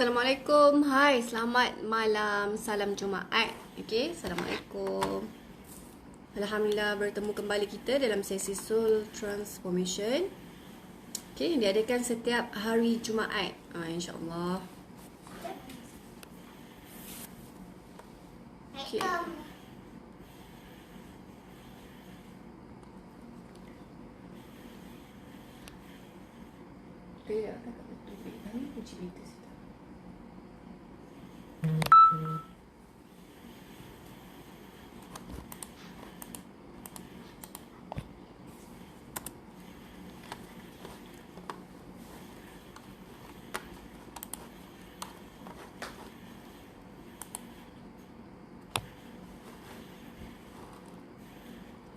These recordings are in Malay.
Assalamualaikum. Hai, selamat malam. Salam Jumaat. Okey, Assalamualaikum. Alhamdulillah bertemu kembali kita dalam sesi Soul Transformation. Okey, diadakan setiap hari Jumaat. InsyaAllah. Okey. Ya, tak betul. Ini kunci kita.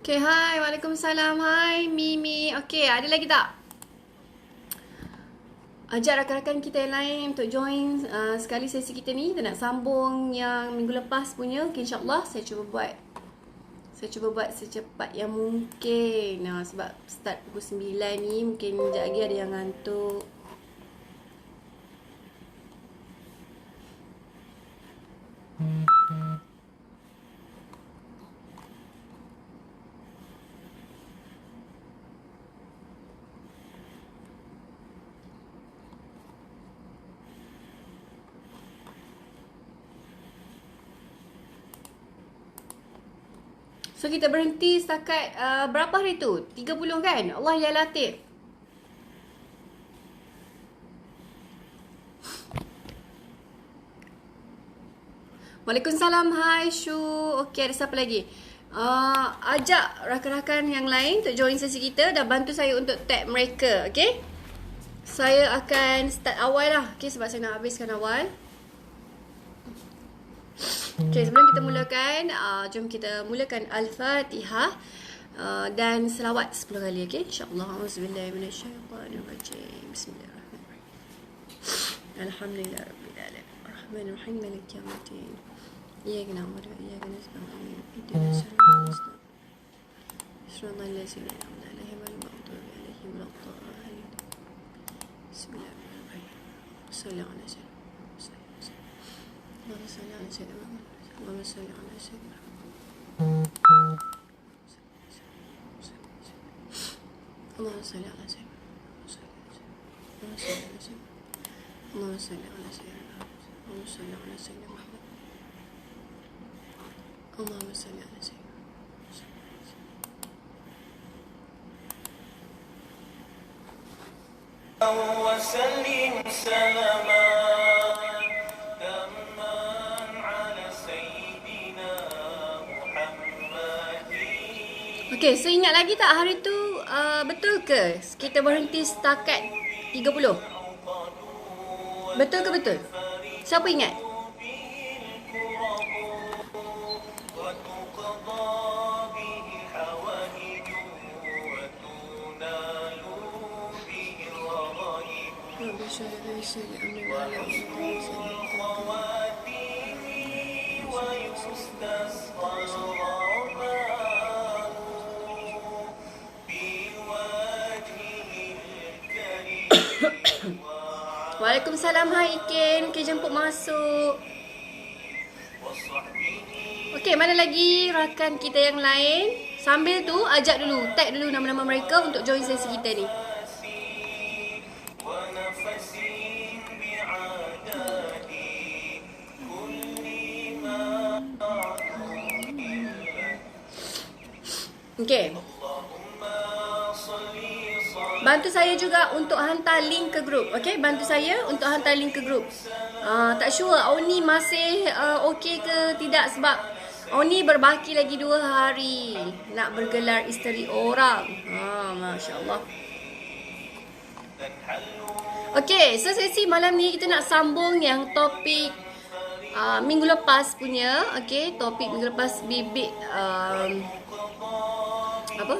Okay, hai. Waalaikumsalam. Hai, Mimi. Okay, ada lagi tak? Ajak rakan-rakan kita yang lain untuk join sekali sesi kita ni. Kita nak sambung yang minggu lepas punya. Okay, InsyaAllah saya cuba buat secepat yang mungkin. Sebab start pukul 9 ni, mungkin sekejap lagi ada yang ngantuk. So kita berhenti setakat berapa hari tu? 30 kan? Allah ya Latif. Waalaikumsalam. Hai Shu. Okey, ada siapa lagi? Ajak rakan-rakan yang lain untuk join sesi kita dan bantu saya untuk tag mereka. Okey? Saya akan start awal lah. Okey, sebab saya nak habiskan awal. Okay, sebelum kita mulakan, jom kita mulakan Al-Fatihah dan selawat 10 kali, okay? InsyaAllah. Auzubillahiminasyaitanirrajim. Bismillahirrahmanirrahim. Alhamdulillahirrabbilalamin. Ar-Rahmanirrahim. Maliki yaumiddin. Iyyaka na'budu wa iyyaka nasta'in. Ihdinas siratal mustaqim. Siratal ladzina an'amta 'alaihim ghairil maghdubi 'alaihim waladdallin. Bismillahirrahmanirrahim. Shalli 'ala sayyidina Muhammad. Shalli 'ala sayyidina Muhammad. Allahumma salli ala sayyidina Allahumma salli ala sayyidina Allahumma salli ala sayyidina Allahumma salli ala sayyidina Muhammad. Allahumma salli ala sayyidina wa sallim salama. Okay, so ingat lagi tak hari tu betul ke kita berhenti setakat 30? Betul ke betul? Siapa ingat? Waalaikumsalam. Hai Ikin. Okay, jemput masuk. Okay, mana lagi rakan kita yang lain? Sambil tu, ajak dulu, tag dulu nama-nama mereka untuk join sesi kita ni. Okay. Bantu saya juga untuk hantar link ke grup. Okay, bantu saya untuk hantar link ke grup. Tak sure Oni masih okey ke tidak sebab Oni berbaki lagi 2 hari nak bergelar isteri orang. Masya Allah. Okay, so sesi malam ni kita nak sambung yang topik minggu lepas punya. Okay, topik minggu lepas bibit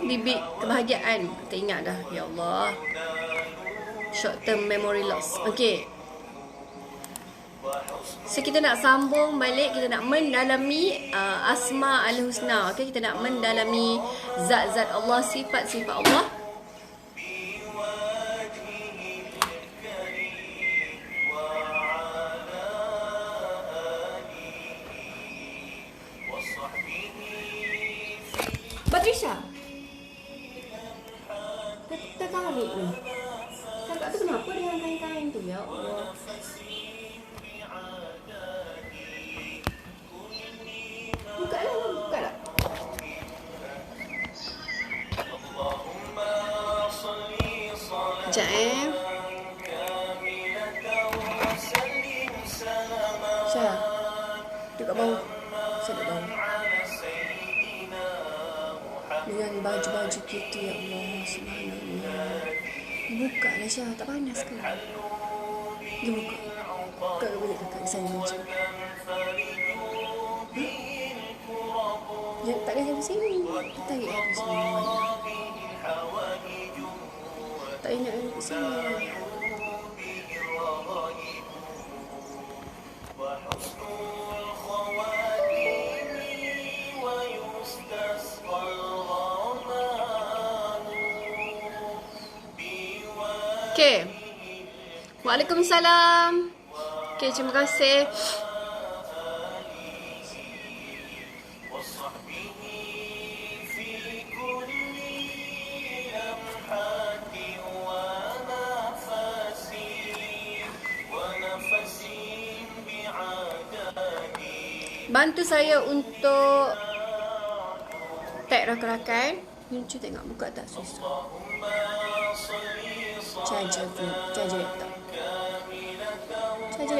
bibit kebahagiaan. Kita ingat dah. Ya Allah, short term memory loss. Okay, so kita nak sambung balik. Kita nak mendalami Asma Al-Husna. Okay, kita nak mendalami zat-zat Allah, sifat-sifat Allah. tarik ni. Kakak tu kenapa dengan kain-kain tu? Ya Allah. Buka lah. Buka lah. Sekejap Syah. Dekat bawah. Saya dekat bawah. Dengan baju-baju kita, ya Allah. Subhanallah. Buka lah Syah. Tak panas ke? Dia buka. Buka ke boleh kakak saya macam. Dia tak ada habis sini. Dia tarik habis sini. Tak ingat habis sini. Okay. Waalaikumsalam. Okay, terima kasih. Bantu saya untuk tag rakan-rakan. Ni cuba tengok buka tak susah. Charger laptop. Charger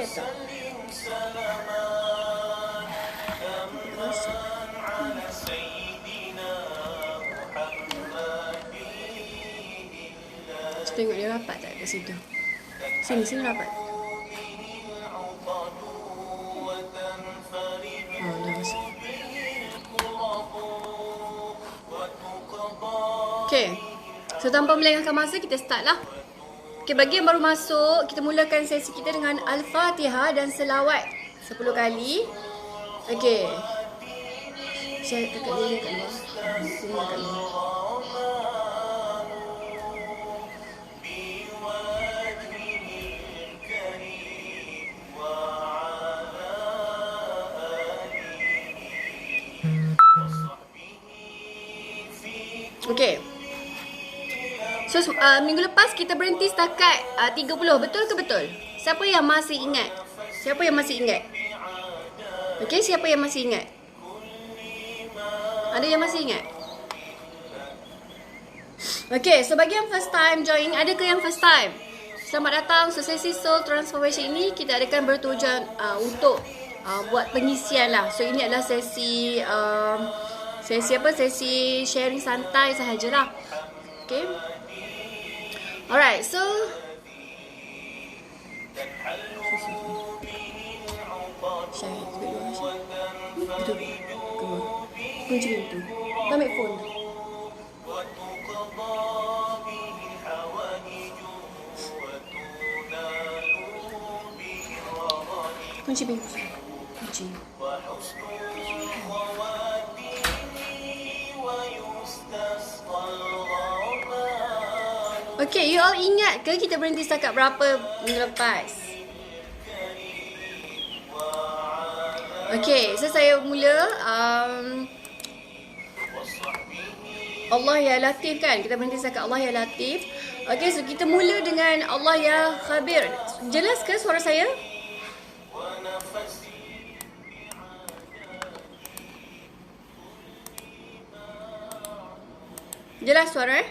laptop. Tengok dia rapat tak kat situ. Sini rapat. Oh, dah masuk. Okay. So, tanpa melengahkan masa, kita start lah. Okay, bagi yang baru masuk, kita mulakan sesi kita dengan Al-Fatihah dan selawat 10 kali. Okay. Saya dekat dia kat luar. Dia kat luar. Okay. So, minggu lepas kita berhenti setakat 30. Betul ke betul? Siapa yang masih ingat? Siapa yang masih ingat? Okay, siapa yang masih ingat? Ada yang masih ingat? Okay, so bagi yang first time join, ada ke yang first time? Selamat datang. So, sesi Soul Transformation ini kita adakan bertujuan untuk buat pengisian lah. So, ini adalah sesi Sesi sharing santai sahajalah. Okay. Alright, so Syahid dekat luar Syahid. Betul. Keluar. Kunci pintu. Ambil phone. Kunci pintu. Kunci. Okay, you all ingat ke kita berhenti setakat berapa minggu lepas? Okay, so saya mula Allah Ya Latif kan? Kita berhenti setakat Allah Ya Latif. Okay, so kita mula dengan Allah Ya Khabir. Jelas ke suara saya? Jelas suara?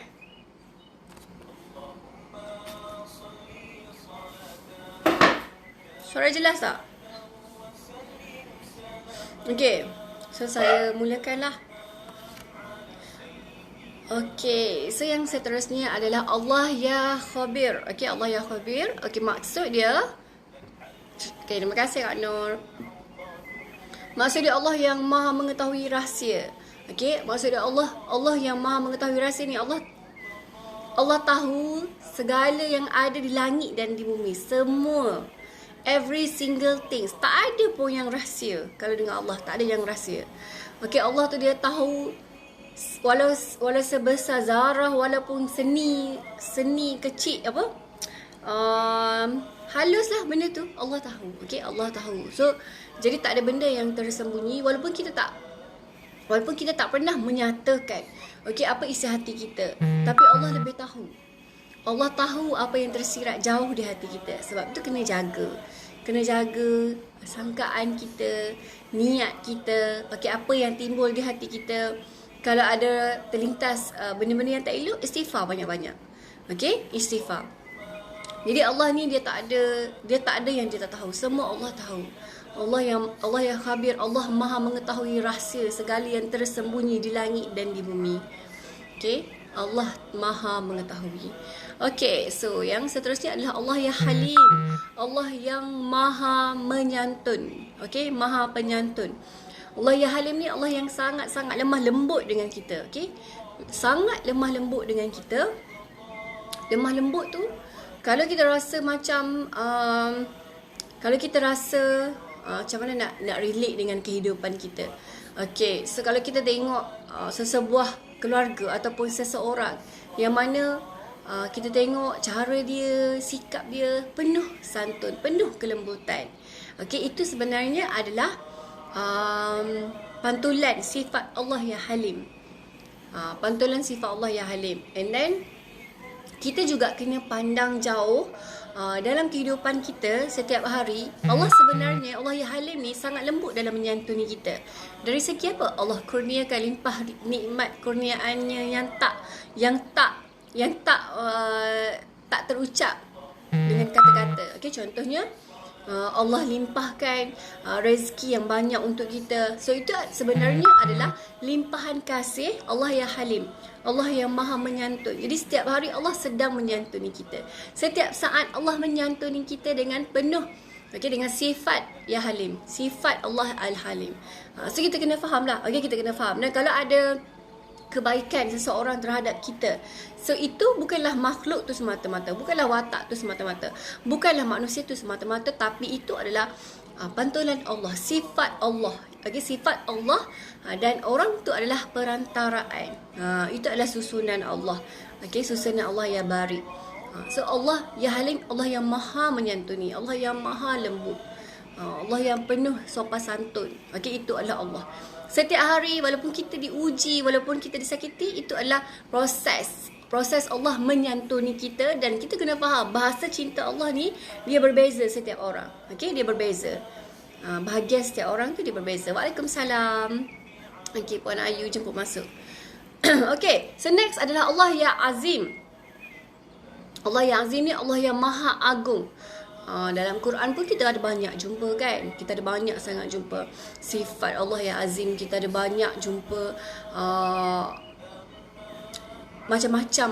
Suara jelas tak? Okay. So, saya mulakanlah. Okay. So, yang seterusnya adalah Allah Ya Khabir. Okay, Allah Ya Khabir. Okay, maksud dia. Okay, terima kasih Kak Nur. Maksud dia Allah yang maha mengetahui rahsia. Okay, maksud dia Allah yang maha mengetahui rahsia ni. Allah tahu segala yang ada di langit dan di bumi. Semua. Every single things. Tak ada pun yang rahsia. Kalau dengan Allah, tak ada yang rahsia. Okay, Allah tu dia tahu walau sebesar zarah, walaupun seni kecil apa? Halus lah benda tu. Allah tahu. Okay, Allah tahu. So, jadi tak ada benda yang tersembunyi walaupun kita tak pernah menyatakan okay, apa isi hati kita. Tapi Allah lebih tahu. Allah tahu apa yang tersirat jauh di hati kita. Sebab tu kena jaga. Kena jaga sangkaan kita, niat kita, okey, apa yang timbul di hati kita. Kalau ada terlintas benda-benda yang tak elok, istighfar banyak-banyak. Okey, istighfar. Jadi Allah ni dia tak ada yang dia tak tahu. Semua Allah tahu. Allah yang khabir, Allah Maha mengetahui rahsia segala yang tersembunyi di langit dan di bumi. Okey, Allah Maha mengetahui. Okey, so yang seterusnya adalah Allah yang Halim. Allah yang Maha menyantun. Okey, Maha penyantun. Allah yang Halim ni Allah yang sangat-sangat lemah lembut dengan kita. Okey, sangat lemah lembut dengan kita. Lemah lembut tu kalau kita rasa macam kalau kita rasa macam mana nak relate dengan kehidupan kita. Okey, so kalau kita tengok sesebuah keluarga ataupun seseorang yang mana kita tengok cara dia, sikap dia penuh santun, penuh kelembutan. Okey, itu sebenarnya adalah pantulan sifat Allah yang Halim. Pantulan sifat Allah yang Halim. And then kita juga kena pandang jauh dalam kehidupan kita setiap hari. Allah sebenarnya, Allah yang Halim ni sangat lembut dalam menyantuni kita. Dari segi apa? Allah kurniakan limpah nikmat kurniaannya yang tak terucap dengan kata-kata. Okey, contohnya Allah limpahkan rezeki yang banyak untuk kita. So itu sebenarnya adalah limpahan kasih Allah yang Halim, Allah yang Maha menyantun. Jadi setiap hari Allah sedang menyantuni kita. Setiap saat Allah menyantuni kita dengan penuh, okey, dengan sifat yang Halim, sifat Allah Al-Halim. So kita kena faham lah. Okey, kita kena faham. Dan kalau ada kebaikan seseorang terhadap kita, so itu bukanlah makhluk tu semata-mata, bukanlah watak tu semata-mata, bukanlah manusia tu semata-mata, tapi itu adalah pantulan Allah, sifat Allah. Okey, sifat Allah, dan orang tu adalah perantaraan. Itu adalah susunan Allah. Okey, susunan Allah yang barik. So Allah yang Halim, Allah yang Maha menyantuni, Allah yang Maha lembut, Allah yang penuh sopan santun. Okey, itu adalah Allah. Setiap hari walaupun kita diuji, walaupun kita disakiti, itu adalah proses Allah menyantuni kita. Dan kita kena faham bahasa cinta Allah ni dia berbeza setiap orang. Okey, dia berbeza. Bahagian setiap orang tu dia berbeza. Waalaikumsalam. Okey, Puan Ayu jemput masuk. Okey, so next adalah Allah yang Azim. Allah yang Azim ni Allah yang Maha Agung. Dalam Quran pun kita ada banyak jumpa kan. Kita ada banyak sangat jumpa sifat Allah yang Azim. Kita ada banyak jumpa macam-macam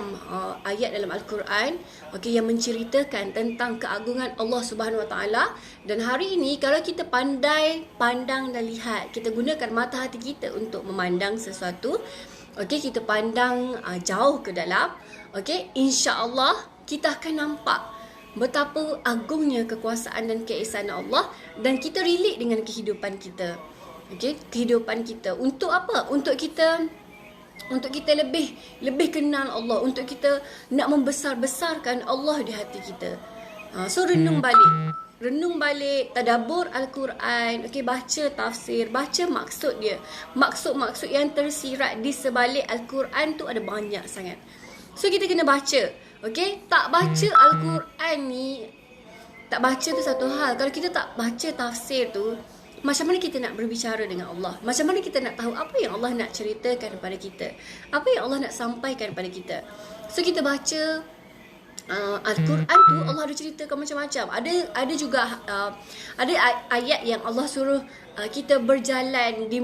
ayat dalam Al-Quran, okey, yang menceritakan tentang keagungan Allah Subhanahu Wa Taala. Dan hari ini kalau kita pandai pandang dan lihat, kita gunakan mata hati kita untuk memandang sesuatu, okey, kita pandang jauh ke dalam, okey, insya-Allah kita akan nampak betapa agungnya kekuasaan dan keihsanan Allah, dan kita relate dengan kehidupan kita. Okey, kehidupan kita untuk apa? Untuk kita lebih kenal Allah, untuk kita nak membesar-besarkan Allah di hati kita. So renung balik tadabbur Al-Quran, okey, baca tafsir, baca maksud dia. Maksud-maksud yang tersirat di sebalik Al-Quran tu ada banyak sangat. So kita kena baca. Okey, tak baca Al-Quran ni, tak baca tu satu hal. Kalau kita tak baca tafsir tu, macam mana kita nak berbicara dengan Allah? Macam mana kita nak tahu apa yang Allah nak ceritakan kepada kita? Apa yang Allah nak sampaikan kepada kita? So kita baca Al-Quran tu, Allah ada ceritakan macam-macam. Ada juga ada ayat yang Allah suruh kita berjalan di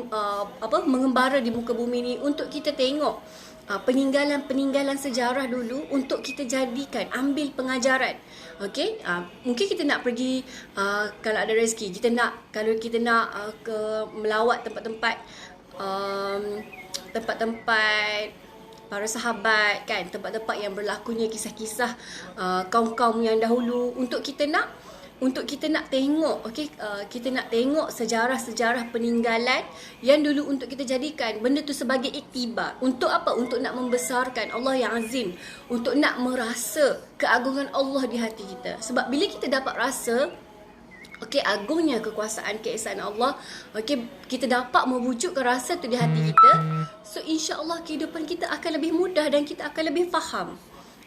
mengembara di muka bumi ni untuk kita tengok peninggalan-peninggalan sejarah dulu, untuk kita jadikan, ambil pengajaran. Okey, mungkin kita nak pergi kalau ada rezeki, kalau kita nak ke melawat tempat-tempat para sahabat kan, tempat-tempat yang berlakunya kisah-kisah kaum-kaum yang dahulu, untuk kita nak tengok, okey, kita nak tengok sejarah-sejarah peninggalan yang dulu, untuk kita jadikan benda tu sebagai iktibar. Untuk apa? Untuk nak membesarkan Allah yang Azim, untuk nak merasa keagungan Allah di hati kita. Sebab bila kita dapat rasa, okey, agungnya kekuasaan keihsanan Allah, okey, kita dapat mewujudkan rasa tu di hati kita, so insya-Allah kehidupan kita akan lebih mudah dan kita akan lebih faham.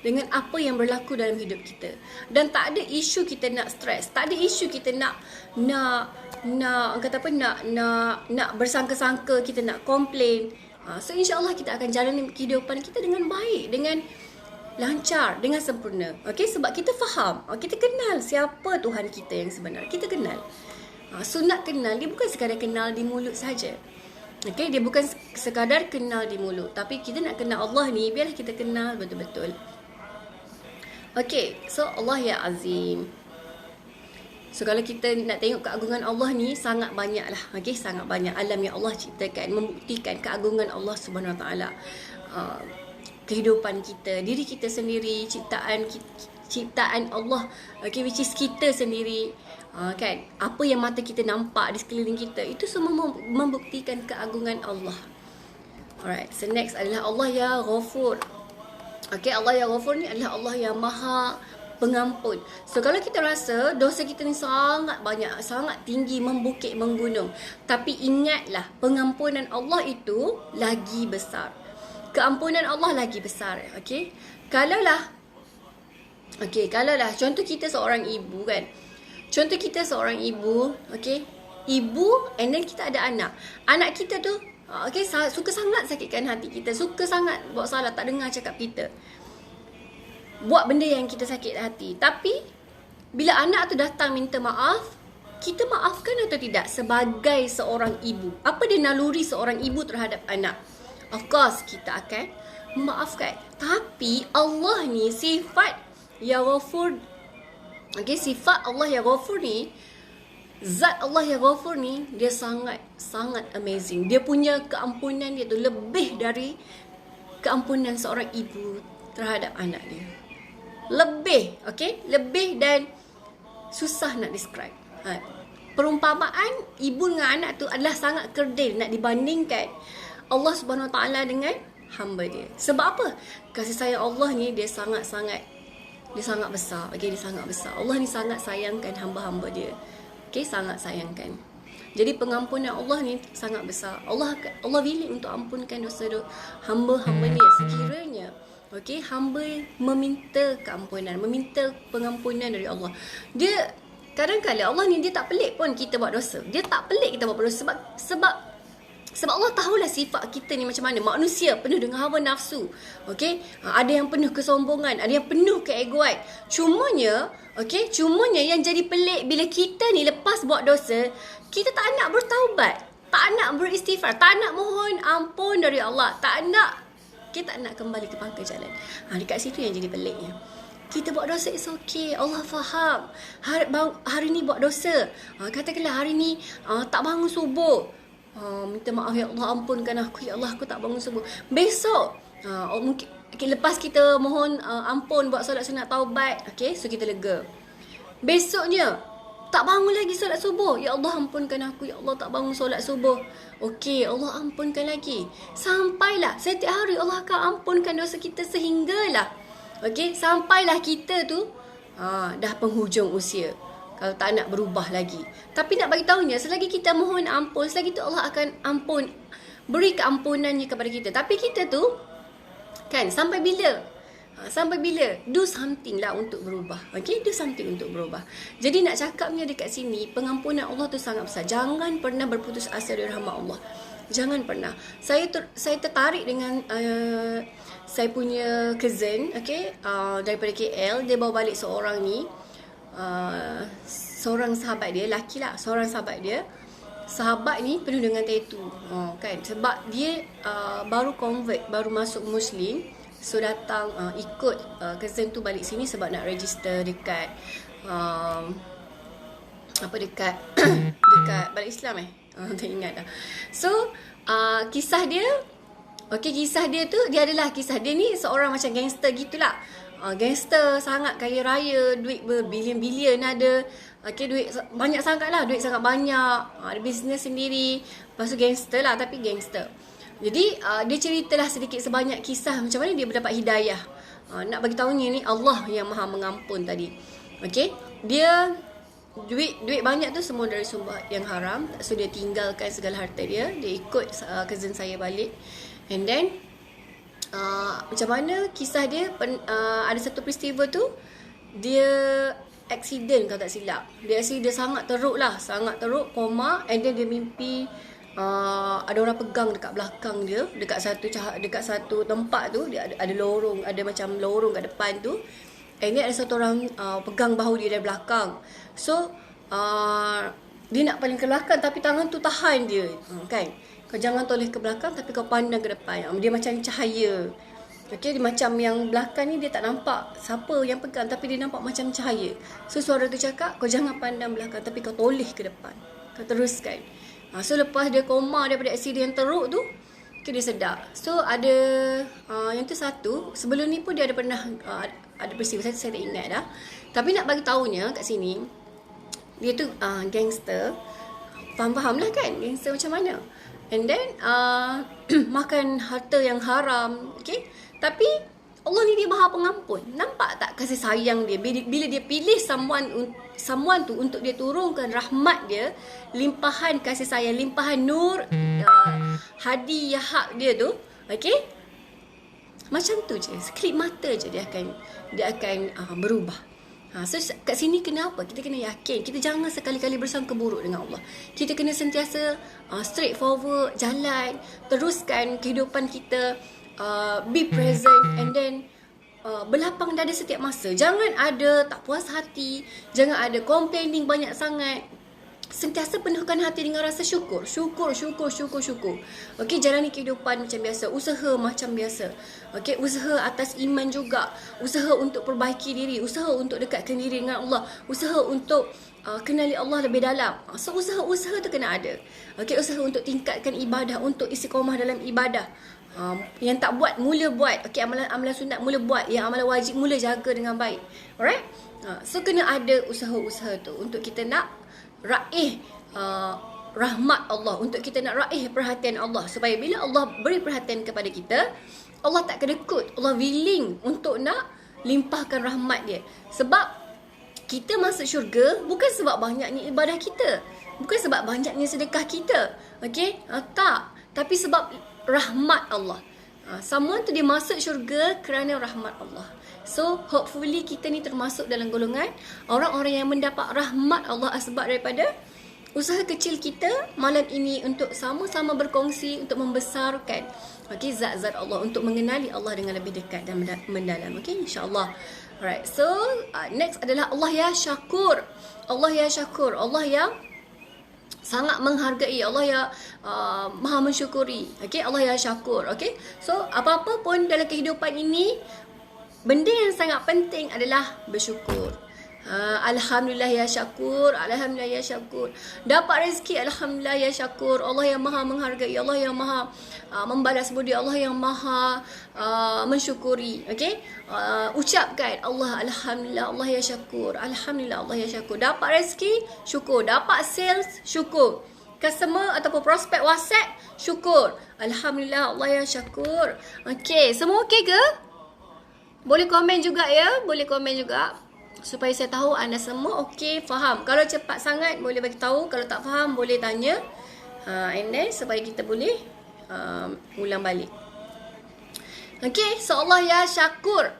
dengan apa yang berlaku dalam hidup kita. Dan tak ada isu kita nak stres, tak ada isu kita nak kata apa, nak bersangka-sangka, kita nak komplain. So insya-Allah kita akan jalani kehidupan kita dengan baik, dengan lancar, dengan sempurna. Okey, sebab kita faham, kita kenal siapa Tuhan kita yang sebenar. Kita kenal. So nak kenal, dia bukan sekadar kenal di mulut saja. Okey, dia bukan sekadar kenal di mulut, tapi kita nak kenal Allah ni, biarlah kita kenal betul-betul. Okey, so Allah ya Azim. So kalau kita nak tengok keagungan Allah ni, sangat banyak lah. Okey, sangat banyak alam yang Allah ciptakan, membuktikan keagungan Allah Subhanahu Wa Taala. Kehidupan kita, diri kita sendiri, ciptaan Allah, okay, which is kita sendiri, kan, apa yang mata kita nampak di sekeliling kita, itu semua membuktikan keagungan Allah. Alright, so next adalah Allah ya Ghafur. Okay, Allah ya Ghafur ni adalah Allah yang maha pengampun. So kalau kita rasa dosa kita ni sangat banyak, sangat tinggi, membukit, menggunung, tapi ingatlah pengampunan Allah itu lagi besar. Keampunan Allah lagi besar. Okey. Kalaulah contoh kita seorang ibu kan. Contoh kita seorang ibu, okey. Ibu and then kita ada anak. Anak kita tu okey, suka sangat sakitkan hati kita. Suka sangat buat salah, tak dengar cakap kita. Buat benda yang kita sakit hati. Tapi bila anak tu datang minta maaf, kita maafkan atau tidak sebagai seorang ibu? Apa dia naluri seorang ibu terhadap anak? Of course, kita akan memaafkan. Tapi Allah ni sifat ya Ghafur. Okay, sifat Allah ya Ghafur ni, zat Allah ya Ghafur ni, dia sangat amazing. Dia punya keampunan dia tu lebih dari keampunan seorang ibu terhadap anak dia. Lebih, okay? Lebih dan susah nak describe. Perumpamaan ibu dengan anak tu adalah sangat kerdil nak dibandingkan Allah Subhanahu Wa Taala dengan hamba dia. Sebab apa? Kasih sayang Allah ni dia sangat besar. Okey, dia sangat besar. Allah ni sangat sayangkan hamba-hamba dia. Okey, sangat sayangkan. Jadi pengampunan Allah ni sangat besar. Allah willing untuk ampunkan dosa hamba-hamba dia sekiranya okey, hamba meminta keampunan, meminta pengampunan dari Allah. Dia kadang-kadang Allah ni dia tak pelik pun kita buat dosa. Dia tak pelik kita buat dosa sebab Allah tahulah sifat kita ni macam mana. Manusia penuh dengan hawa nafsu. Okey? Ada yang penuh kesombongan, ada yang penuh keegoan. Cumanya yang jadi pelik bila kita ni lepas buat dosa, kita tak nak bertaubat, tak nak beristighfar, tak nak mohon ampun dari Allah, kita tak nak kembali ke pangkal jalan. Dekat situ yang jadi peliknya. Kita buat dosa, it's okay. Allah faham. Hari ni buat dosa. Katakanlah hari ni tak bangun subuh. Minta maaf ya Allah, ampunkan aku ya Allah, aku tak bangun subuh. Besok mungkin lepas kita mohon ampun buat solat sunat taubat, okey, so kita lega. Besoknya tak bangun lagi solat subuh, ya Allah ampunkan aku ya Allah, tak bangun solat subuh. Okey, Allah ampunkan lagi. Sampailah setiap hari Allah akan ampunkan dosa kita sehinggalah okey, sampailah kita tu dah penghujung usia. Kalau tak nak berubah lagi. Tapi nak bagi tahunya, selagi kita mohon ampun, selagi tu Allah akan beri keampunannya kepada kita. Tapi kita tu kan, sampai bila? Do something lah untuk berubah. Okay, do something untuk berubah. Jadi nak cakapnya dekat sini, pengampunan Allah tu sangat besar. Jangan pernah berputus asa dari rahmat Allah. Jangan pernah. Saya tertarik dengan saya punya cousin, okay, daripada KL. Dia bawa balik seorang ni, seorang sahabat dia, laki lah, seorang sahabat dia. Sahabat ni penuh dengan tattoo, kan, sebab dia baru convert, baru masuk Muslim. So datang ikut cousin tu balik sini sebab nak register dekat dekat balik Islam tak ingat dah. So kisah dia, kisah dia tu, dia adalah kisah dia ni seorang macam gangster gitulah. Gangster sangat kaya raya, duit berbilion-bilion ada. Okay, duit banyak sangat lah, duit sangat banyak. Ada bisnes sendiri. Lepas tu gangster lah, tapi gangster. Jadi dia ceritalah sedikit sebanyak kisah macam mana dia mendapat hidayah. Nak bagi tahunya ni Allah yang maha mengampun tadi. Okay, dia duit banyak tu semua dari sumber yang haram. So dia tinggalkan segala harta dia. Dia ikut cousin saya balik. And then macam mana kisah dia, ada satu peristiwa tu dia accident kalau tak silap. Dia sangat teruk lah, sangat teruk, koma, and then dia mimpi ada orang pegang dekat belakang dia, dekat satu tempat tu dia ada lorong, ada macam lorong kat depan tu. And then ada satu orang pegang bahu dia dari belakang. So dia nak paling ke belakang tapi tangan tu tahan dia, kan. Kau jangan toleh ke belakang tapi kau pandang ke depan. Dia macam cahaya. Okay, dia macam yang belakang ni dia tak nampak siapa yang pegang tapi dia nampak macam cahaya. So suara tu cakap, kau jangan pandang belakang tapi kau toleh ke depan. Kau teruskan. So lepas dia koma daripada aksiden teruk tu, dia sedar. So ada yang tu satu, sebelum ni pun dia ada pernah ada peristiwa, saya tak ingat dah. Tapi nak bagi tahunya kat sini, dia tu gangster. Faham lah kan gangster macam mana. And then makan harta yang haram, okay? Tapi Allah ni dia Maha Pengampun. Nampak tak kasih sayang dia bila dia pilih someone tu untuk dia turunkan rahmat dia, limpahan kasih sayang, limpahan nur, hadiah hak dia tu, okay? Macam tu je, sekelip mata je dia akan berubah. So kat sini kenapa? Kita kena yakin. Kita jangan sekali-kali bersangka buruk dengan Allah. Kita kena sentiasa straightforward, jalan, teruskan kehidupan kita, be present, and then berlapang dada setiap masa. Jangan ada tak puas hati, jangan ada complaining banyak sangat. Sentiasa penuhkan hati dengan rasa syukur. Syukur. Okey, jalani kehidupan macam biasa. Usaha macam biasa. Okey, usaha atas iman juga. Usaha untuk perbaiki diri. Usaha untuk dekatkan diri dengan Allah. Usaha untuk kenali Allah lebih dalam. So, usaha tu kena ada. Okey, usaha untuk tingkatkan ibadah. Untuk istiqamah dalam ibadah. Yang tak buat, mula buat. Okey, amalan sunat mula buat. Yang amalan wajib mula jaga dengan baik. Alright? So, kena ada usaha-usaha tu. Untuk kita nak raih rahmat Allah, untuk kita nak raih perhatian Allah, supaya bila Allah beri perhatian kepada kita, Allah tak kedekut, Allah willing untuk nak limpahkan rahmat dia. Sebab kita masuk syurga bukan sebab banyaknya ibadah kita, bukan sebab banyaknya sedekah kita, okey, tak, tapi sebab rahmat Allah. Someone tu dia masuk syurga kerana rahmat Allah. So hopefully kita ni termasuk dalam golongan orang-orang yang mendapat rahmat Allah sebab daripada usaha kecil kita malam ini untuk sama-sama berkongsi untuk membesarkan zat-zat Allah, untuk mengenali Allah dengan lebih dekat dan mendalam. InsyaAllah. Alright, so next adalah Allah ya Syakur. Allah ya Syakur, Allah yang sangat menghargai, Allah yang maha mensyukuri. Allah ya Syakur. So apa-apa pun dalam kehidupan ini, benda yang sangat penting adalah bersyukur. Alhamdulillah ya Syakur, Alhamdulillah ya Syakur. Dapat rezeki, Alhamdulillah ya Syakur. Allah yang maha menghargai, Allah yang maha membalas budi, Allah yang maha mensyukuri. Ucapkan Allah, Alhamdulillah, Allah ya Syakur, Alhamdulillah, Allah ya Syakur. Dapat rezeki, syukur. Dapat sales, syukur. Customer ataupun prospek WhatsApp, syukur. Alhamdulillah, Allah ya Syakur. Semua ke? Boleh komen juga ya, boleh komen juga supaya saya tahu anda semua okey, faham. Kalau cepat sangat boleh bagi tahu, kalau tak faham boleh tanya. And then supaya kita boleh ulang balik. So Allah ya Syakur.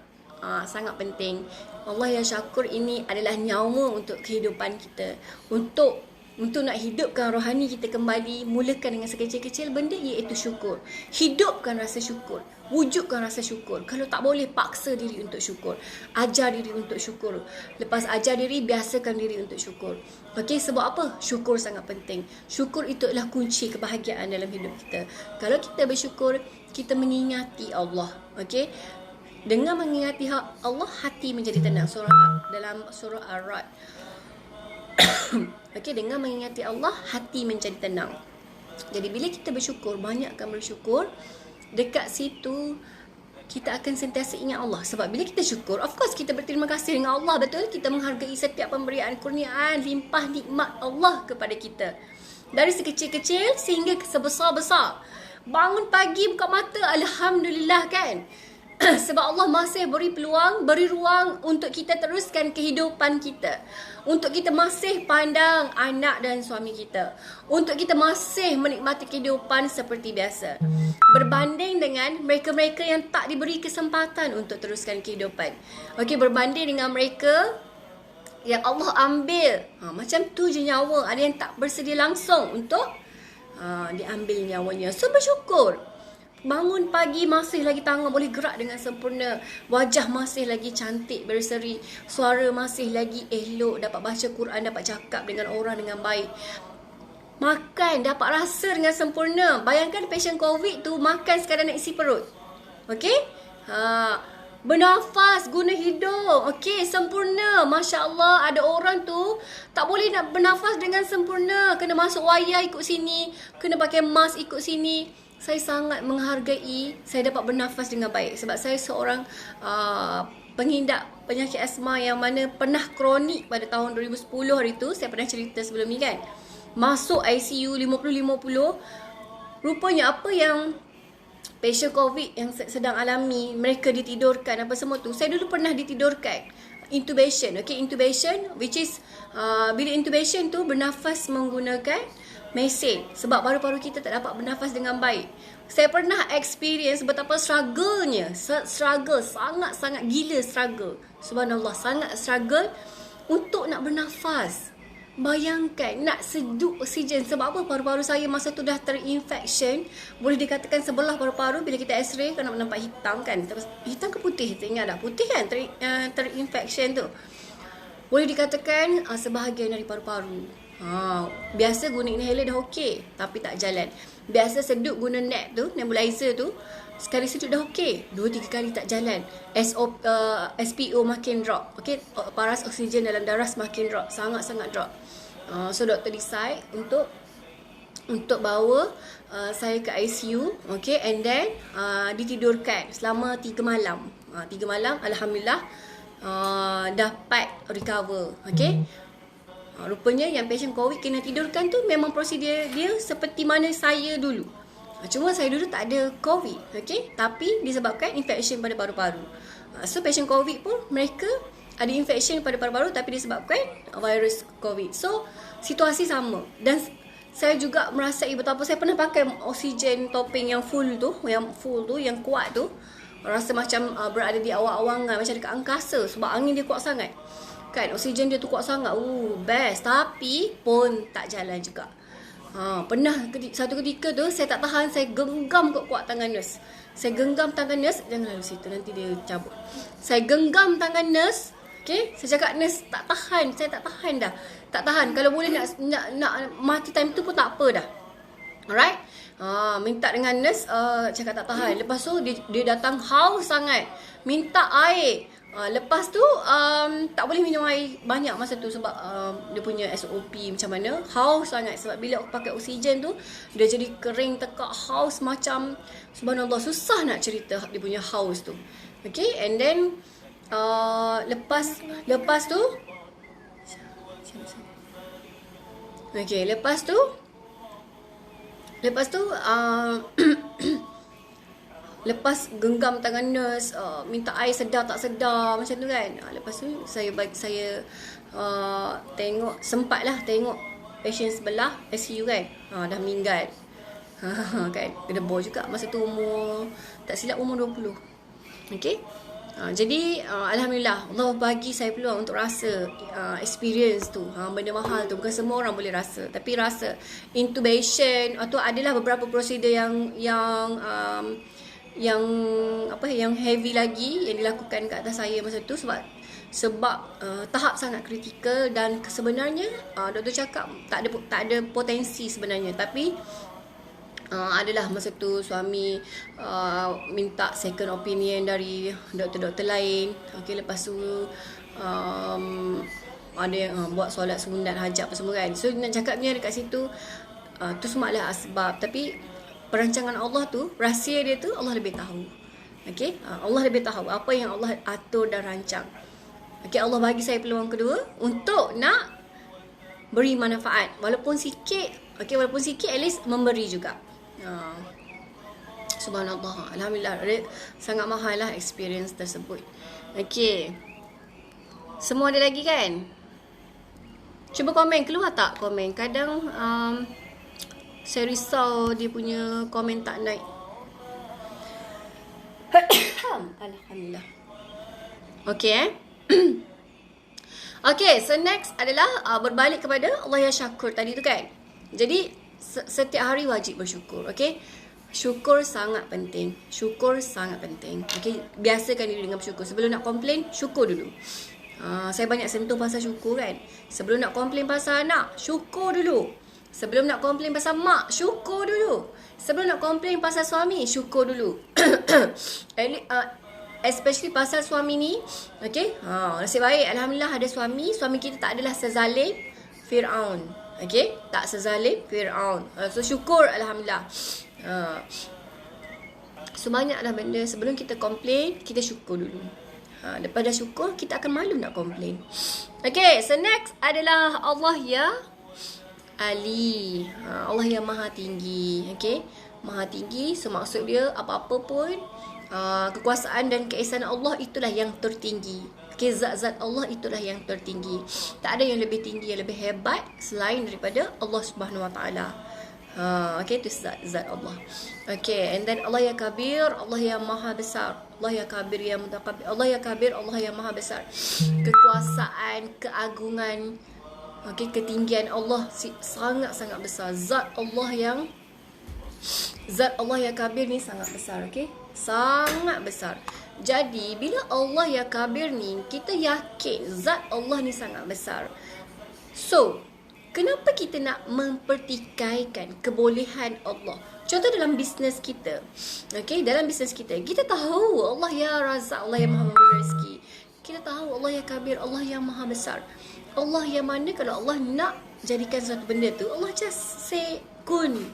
Sangat penting. Allah ya Syakur ini adalah nyawa untuk kehidupan kita. Untuk nak hidupkan rohani kita kembali, mulakan dengan sekecil-kecil benda, iaitu syukur. Hidupkan rasa syukur, wujudkan rasa syukur. Kalau tak boleh, paksa diri untuk syukur. Ajar diri untuk syukur. Lepas ajar diri, biasakan diri untuk syukur. Sebab apa? Syukur sangat penting. Syukur itu adalah kunci kebahagiaan dalam hidup kita. Kalau kita bersyukur, kita mengingati Allah. Dengan mengingati Allah, hati menjadi tenang. Dalam surah Ar-Ra'd. Dengan mengingati Allah, hati menjadi tenang. Jadi bila kita bersyukur, banyakkan bersyukur, dekat situ kita akan sentiasa ingat Allah. Sebab bila kita syukur, of course kita berterima kasih dengan Allah, betul? Kita menghargai setiap pemberian, kurniaan, limpah nikmat Allah kepada kita. Dari sekecil-kecil sehingga ke sebesar-besar. Bangun pagi buka mata, Alhamdulillah kan. Sebab Allah masih beri peluang, beri ruang untuk kita teruskan kehidupan kita. Untuk kita masih pandang anak dan suami kita. Untuk kita masih menikmati kehidupan seperti biasa. Berbanding dengan mereka-mereka yang tak diberi kesempatan untuk teruskan kehidupan. Okey, berbanding dengan mereka yang Allah ambil. Macam tu je nyawa. Ada yang tak bersedia langsung untuk diambil nyawanya. So bersyukur. Bangun pagi masih lagi tangan boleh gerak dengan sempurna. Wajah masih lagi cantik berseri. Suara masih lagi elok. Dapat baca Quran, dapat cakap dengan orang dengan baik. Makan, dapat rasa dengan sempurna. Bayangkan pasien COVID tu makan sekadar nak isi perut. Okey? Bernafas, guna hidung. Okey, sempurna. Masya Allah, ada orang tu tak boleh nak bernafas dengan sempurna. Kena masuk wayar ikut sini. Kena pakai mask ikut sini. Saya sangat menghargai saya dapat bernafas dengan baik. Sebab saya seorang pengidap penyakit asma yang mana pernah kronik pada tahun 2010 hari tu. Saya pernah cerita sebelum ni kan. Masuk ICU 50-50. Rupanya apa yang pasien COVID yang sedang alami, mereka ditidurkan apa semua tu. Saya dulu pernah ditidurkan. Intubation. Okay, intubation which is bila intubation tu bernafas menggunakan mesin sebab paru-paru kita tak dapat bernafas dengan baik. Saya pernah experience betapa struggle-nya. Struggle, sangat-sangat gila struggle. Subhanallah, sangat struggle untuk nak bernafas. Bayangkan nak seduh oksigen. Sebab apa? Paru-paru saya masa tu dah terinfection. Boleh dikatakan sebelah paru-paru bila kita x-ray kan nampak hitam kan. Hitam ke putih? Kita ingat tak? Putih kan terinfection tu. Boleh dikatakan sebahagian dari paru-paru. Biasa guna inhaler dah okey, tapi tak jalan. Biasa sedut guna NAP tu, nebulizer tu, sekali sedut dah okey, 2-3 kali tak jalan. SPO makin drop. Okey, paras oksigen dalam darah semakin drop, sangat-sangat drop. So doktor decide untuk bawa saya ke ICU, okay, and then ditidurkan selama 3 malam. 3 malam, alhamdulillah dapat recover, okay. Rupanya yang pasien COVID kena tidurkan tu memang prosedur dia seperti mana saya dulu. Cuma saya dulu tak ada COVID, okay? Tapi disebabkan infection pada paru-paru. So pasien COVID pun mereka ada infection pada paru-paru tapi disebabkan virus COVID. So situasi sama. Dan saya juga merasai betapa saya pernah pakai oksigen topping yang full tu, yang kuat tu. Rasa macam berada di awang-awangan, macam dekat angkasa sebab angin dia kuat sangat. Kan, oksigen dia tu kuat sangat. Best. Tapi pun tak jalan juga. Pernah satu ketika tu saya tak tahan, saya genggam kuat-kuat tangan nurse. Saya genggam tangan nurse, jangan lalu situ nanti dia cabut. Saya genggam tangan nurse. Okay, saya cakap nurse tak tahan, saya tak tahan dah. Tak tahan. Kalau boleh nak mati time tu pun tak apa dah. Alright. Minta dengan nurse, cakap tak tahan. Lepas tu dia datang haus sangat. Minta air. Lepas tu tak boleh minum air banyak masa tu sebab dia punya SOP macam mana. Haus sangat sebab bila aku pakai oksigen tu dia jadi kering tekak, haus macam subhanallah, susah nak cerita dia punya haus tu. Okay, and then lepas tu okay, lepas tu lepas genggam tangan nurse, minta air sedar tak sedar macam tu kan. Lepas tu saya tengok, sempatlah tengok pasien sebelah ICU kan. Dah meninggal. Kan, gedebor juga masa tu umur, tak silap umur 20. Okey. Jadi alhamdulillah Allah bagi saya peluang untuk rasa experience tu. Benda mahal tu bukan semua orang boleh rasa, tapi rasa intubation atau adalah beberapa prosedur yang heavy lagi yang dilakukan ke atas saya masa tu sebab tahap sangat kritikal dan sebenarnya doktor cakap tak ada potensi sebenarnya, tapi adalah masa tu suami minta second opinion dari doktor-doktor lain. Okey, lepas tu ada yang buat solat sunat hajat apa semua kan. So nak cakapnya dekat situ tu semua adalah asbab, tapi perancangan Allah tu, rahsia dia tu Allah lebih tahu. Okey, Allah lebih tahu apa yang Allah atur dan rancang. Okey, Allah bagi saya peluang kedua untuk nak beri manfaat walaupun sikit. Okey, walaupun sikit at least memberi juga. Subhanallah. Alhamdulillah. Sangat mahal lah experience tersebut. Okay. Semua ada lagi kan? Cuba komen. Keluar tak komen? Kadang saya risau dia punya komen tak naik. Alhamdulillah. Okay Okay, so next adalah berbalik kepada Allah yang syakur tadi tu kan. Jadi setiap hari wajib bersyukur. Okay, syukur sangat penting. Syukur sangat penting. Okay, biasakan diri dengan bersyukur. Sebelum nak komplain, syukur dulu. Saya banyak sentuh pasal syukur kan. Sebelum nak komplain pasal anak, syukur dulu. Sebelum nak komplain pasal mak, syukur dulu. Sebelum nak komplain pasal suami, syukur dulu. Especially pasal suami ni. Okay, nasib baik Alhamdulillah ada suami. Suami kita tak adalah sezalim Fir'aun. Okay, tak sezalim Fir'aun. So syukur Alhamdulillah. So banyaklah benda. Sebelum kita komplain, kita syukur dulu. Lepas dah syukur, kita akan malu nak komplain. Okay, so next adalah Allah ya Ali. Allah yang maha tinggi. Okay, maha tinggi. So maksud dia apa-apa pun kekuasaan dan keesaan Allah itulah yang tertinggi. Okay, zat-zat Allah itulah yang tertinggi. Tak ada yang lebih tinggi, yang lebih hebat selain daripada Allah Subhanahu Wa Taala. Okay, itu zat Allah. Okay, and then Allah ya kabir, Allah yang maha besar. Allah ya kabir, yang mutakabir. Allah ya kabir, Allah yang maha besar. Kekuasaan, keagungan, okay, ketinggian Allah sangat-sangat besar. Zat Allah yang kabir ni sangat besar. Okay, sangat besar. Jadi bila Allah ya kabir ni, kita yakin zat Allah ni sangat besar. So kenapa kita nak mempertikaikan kebolehan Allah? Contoh dalam bisnes kita. Okay, dalam bisnes kita, kita tahu Allah ya Razak, Allah yang maha memberi rezeki. Kita tahu Allah ya kabir, Allah yang maha besar. Allah yang mana kalau Allah nak jadikan satu benda tu, Allah just say kun.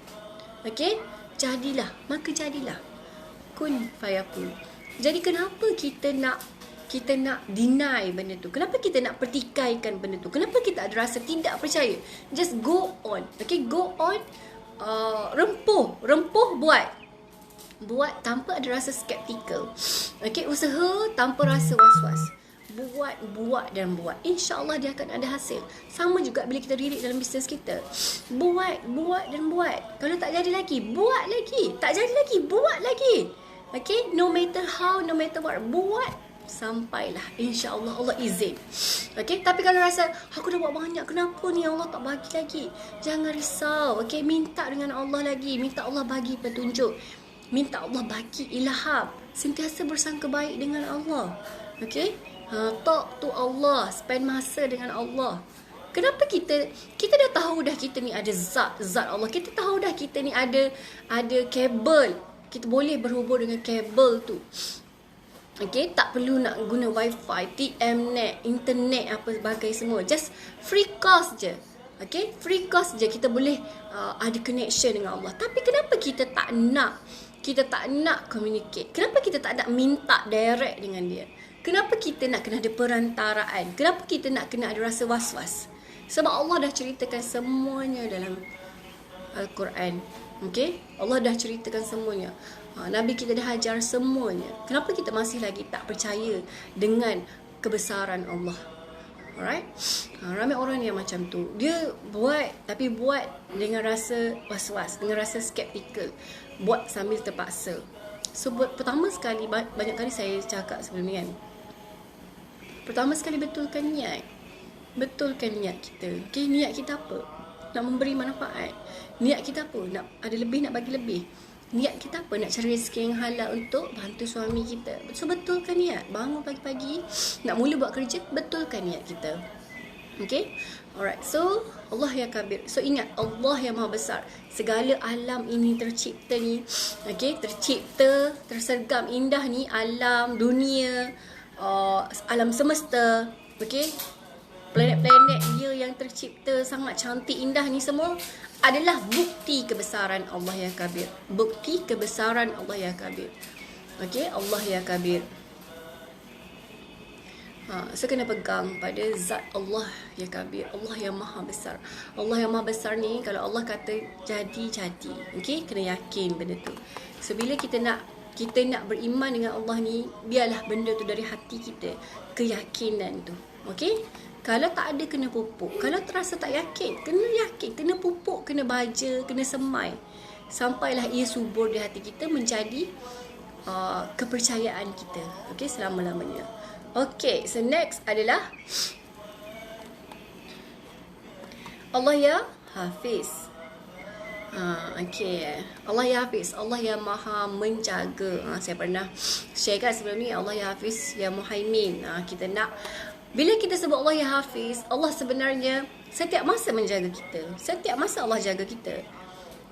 Okay, jadilah, maka jadilah. Kun fayakun. Jadi kenapa kita nak deny benda tu? Kenapa kita nak pertikaikan benda tu? Kenapa kita ada rasa tidak percaya? Just go on. Okay, go on. Rempuh buat tanpa ada rasa skeptical. Okay, usaha tanpa rasa was-was. Buat dan buat. InsyaAllah dia akan ada hasil. Sama juga bila kita diri dalam bisnes kita. Buat dan buat. Kalau tak jadi lagi, buat lagi. Tak jadi lagi, buat lagi. Okay, no matter how, no matter what, buat sampailah. InsyaAllah Allah izin. Okay, tapi kalau rasa aku dah buat banyak, kenapa ni Allah tak bagi lagi? Jangan risau. Okay, minta dengan Allah lagi. Minta Allah bagi petunjuk. Minta Allah bagi ilham. Sentiasa bersangka baik dengan Allah. Okay, talk to Allah. Spend masa dengan Allah. Kenapa kita dah tahu dah kita ni ada zat Allah. Kita tahu dah kita ni ada kabel. Kita boleh berhubung dengan kabel tu. Okay, tak perlu nak guna wifi, TM-net, internet apa sebagai semua. Just free cost je. Okay, free cost je kita boleh ada connection dengan Allah. Tapi kenapa kita tak nak communicate? Kenapa kita tak nak minta direct dengan dia? Kenapa kita nak kena ada perantaraan? Kenapa kita nak kena ada rasa was-was? Sebab Allah dah ceritakan semuanya dalam Al-Quran. Okay, Allah dah ceritakan semuanya. Nabi kita dah ajar semuanya. Kenapa kita masih lagi tak percaya dengan kebesaran Allah? Alright, ramai orang yang macam tu. Dia buat, tapi buat dengan rasa was-was, dengan rasa skeptical. Buat sambil terpaksa. So pertama sekali, banyak kali saya cakap sebelum ni kan, pertama sekali betulkan niat. Betulkan niat kita. Okay, niat kita apa? Nak memberi manfaat. Niat kita apa? Nak ada lebih, nak bagi lebih. Niat kita apa? Nak cari rezeki yang halal untuk bantu suami kita. So betulkan niat. Bangun pagi-pagi, nak mula buat kerja, betulkan niat kita. Okay, alright. So Allah yang kabir. So ingat, Allah yang maha besar. Segala alam ini tercipta ni, okay, tercipta, tersergam indah ni, alam, dunia, alam semesta, okay, planet-planet dia yang tercipta sangat cantik indah ni semua adalah bukti kebesaran Allah yang kabir. Bukti kebesaran Allah yang kabir. Okay, Allah yang kabir. So kena pegang pada zat Allah yang kabir, Allah yang maha besar. Allah yang maha besar ni, kalau Allah kata jadi. Okay, kena yakin benda tu. So bila kita nak beriman dengan Allah ni, biarlah benda tu dari hati kita, keyakinan tu. Okay, kalau tak ada kena pupuk. Kalau terasa tak yakin, kena pupuk, kena baja, kena semai, sampailah ia subur di hati kita menjadi kepercayaan kita, okay, selama-lamanya. Okay, so next adalah Allah ya Hafiz. Okay, Allah ya Hafiz, Allah yang maha menjaga. Saya pernah share kan sebelum ni, Allah ya Hafiz, ya Muhaimin. Kita nak, bila kita sebut Allah ya Hafiz, Allah sebenarnya setiap masa menjaga kita. Setiap masa Allah jaga kita.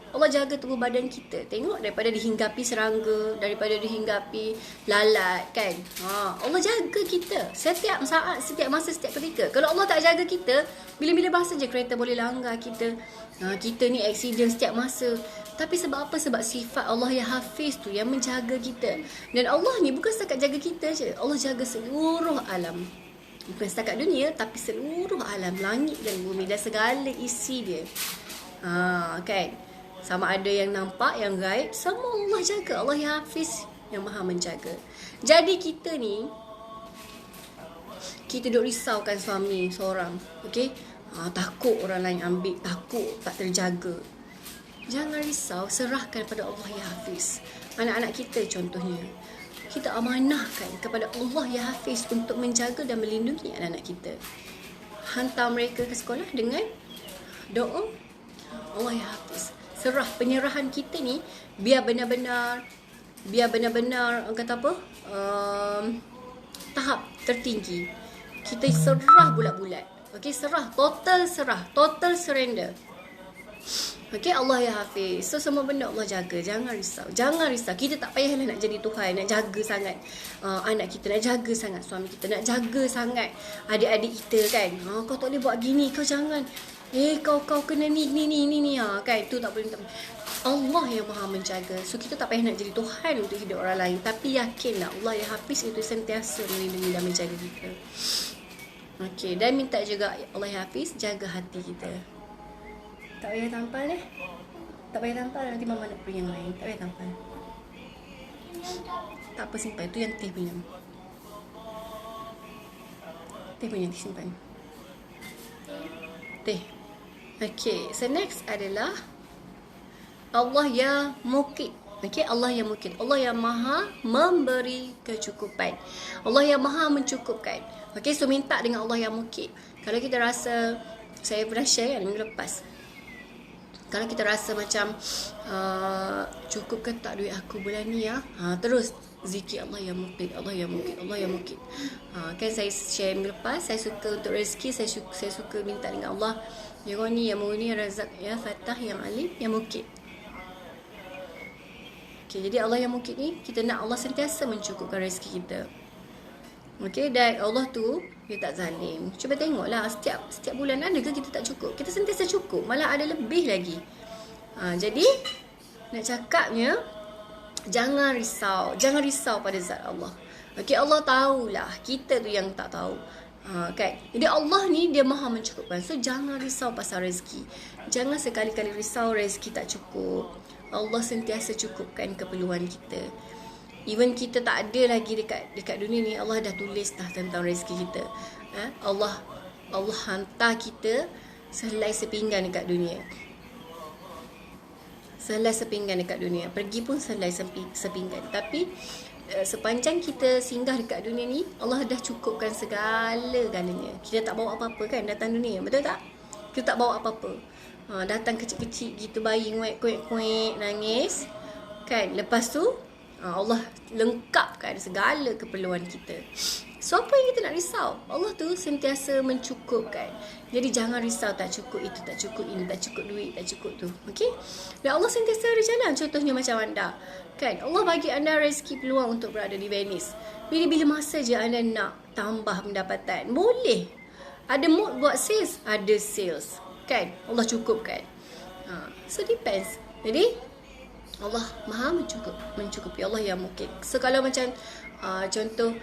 Allah jaga tubuh badan kita. Tengok, daripada dihinggapi serangga, daripada dihinggapi lalat, kan. Allah jaga kita setiap saat, setiap masa, setiap ketika. Kalau Allah tak jaga kita, bila-bila masa je kereta boleh langgar kita. Kita ni accident setiap masa. Tapi sebab apa? Sebab sifat Allah yang Hafiz tu yang menjaga kita. Dan Allah ni bukan setakat jaga kita je, Allah jaga seluruh alam. Bukan setakat dunia, tapi seluruh alam, langit dan bumi dan segala isi dia. Kan? Sama ada yang nampak, yang gaib, semua Allah jaga. Allah yang Hafiz, yang maha menjaga. Jadi kita ni, kita duk risaukan suami seorang, okay? Takut orang lain ambil, takut tak terjaga. Jangan risau, serahkan pada Allah yang Hafiz. Anak-anak kita contohnya, kita amanahkan kepada Allah yang Hafiz untuk menjaga dan melindungi anak-anak kita. Hantar mereka ke sekolah dengan doa Allah yang Hafiz. Serah, penyerahan kita ni biar benar-benar kata apa, tahap tertinggi. Kita serah bulat-bulat. Okay, total surrender. Okay, Allah ya Hafiz. So semua benda Allah jaga. Jangan risau. Kita tak payahlah nak jadi Tuhan, nak jaga sangat anak kita, nak jaga sangat suami kita, nak jaga sangat adik-adik kita, kan. Kau tak boleh buat gini, kau jangan. Kau kena ni kan. Tu tak boleh. Allah yang maha menjaga. So kita tak payah nak jadi Tuhan untuk hidup orang lain, tapi yakinlah Allah yang Hafiz itu sentiasa melindungi dan menjaga kita. Okay, dan minta juga Allah yang Hafiz jaga hati kita. Tak payah tampal Tak payah tampal, nanti mama nak pergi yang lain. Tak payah tampal. Tak apa, simpan. Itu yang teh punya. Teh simpan. Teh. Okay, so next adalah Allah yang Mukit. Okay, Allah yang Mukit. Allah yang maha memberi kecukupan. Allah yang maha mencukupkan. Okay, so minta dengan Allah yang Mukit. Kalau kita rasa, saya pernah share kan minggu lepas, kalau kita rasa macam cukup ke tak duit aku bulan ni ya, terus zikir Allah yang Mukit, Allah yang Mukit, Allah yang Mukit. Kan saya share minggu lepas, saya suka untuk rezeki, saya suka minta dengan Allah yang Ghani, yang Mughni, yang Razak, yang Fatah, yang Alim, yang Mukit. Okay, jadi Allah yang Mukit ni, kita nak Allah sentiasa mencukupkan rezeki kita. Okay, dan Allah tu dia tak zalim. Cuba tengoklah, setiap bulan ada ke kita tak cukup? Kita sentiasa cukup, malah ada lebih lagi. Jadi nak cakapnya, jangan risau pada zat Allah. Okay, Allah tahulah, kita tu yang tak tahu. Kan? Jadi Allah ni dia maha mencukupkan. So jangan risau pasal rezeki. Jangan sekali-kali risau rezeki tak cukup. Allah sentiasa cukupkan keperluan kita. Even kita tak ada lagi dekat dunia ni, Allah dah tulis dah tentang rezeki kita. Allah hantar kita sehelai sepinggan dekat dunia. Sehelai sepinggan dekat dunia. Pergi pun sehelai sepinggan. Tapi sepanjang kita singgah dekat dunia ni, Allah dah cukupkan segala-galanya. Kita tak bawa apa-apa kan datang dunia, betul tak? Kita tak bawa apa-apa. Datang kecil-kecil gitu, bayi kuek-kuek nangis kan. Lepas tu Allah lengkapkan segala keperluan kita. So apa yang kita nak risau? Allah tu sentiasa mencukupkan. Jadi jangan risau tak cukup itu, tak cukup ini, tak cukup duit, tak cukup tu. Okay? Dan Allah sentiasa ada jalan. Contohnya macam anda, kan? Allah bagi anda rezeki peluang untuk berada di Venice. Bila-bila masa je anda nak tambah pendapatan, boleh. Ada mood buat sales, ada sales, kan? Allah cukupkan. So depends. Jadi Allah maha mencukupi. Allah yang Mukit. So kalau macam contoh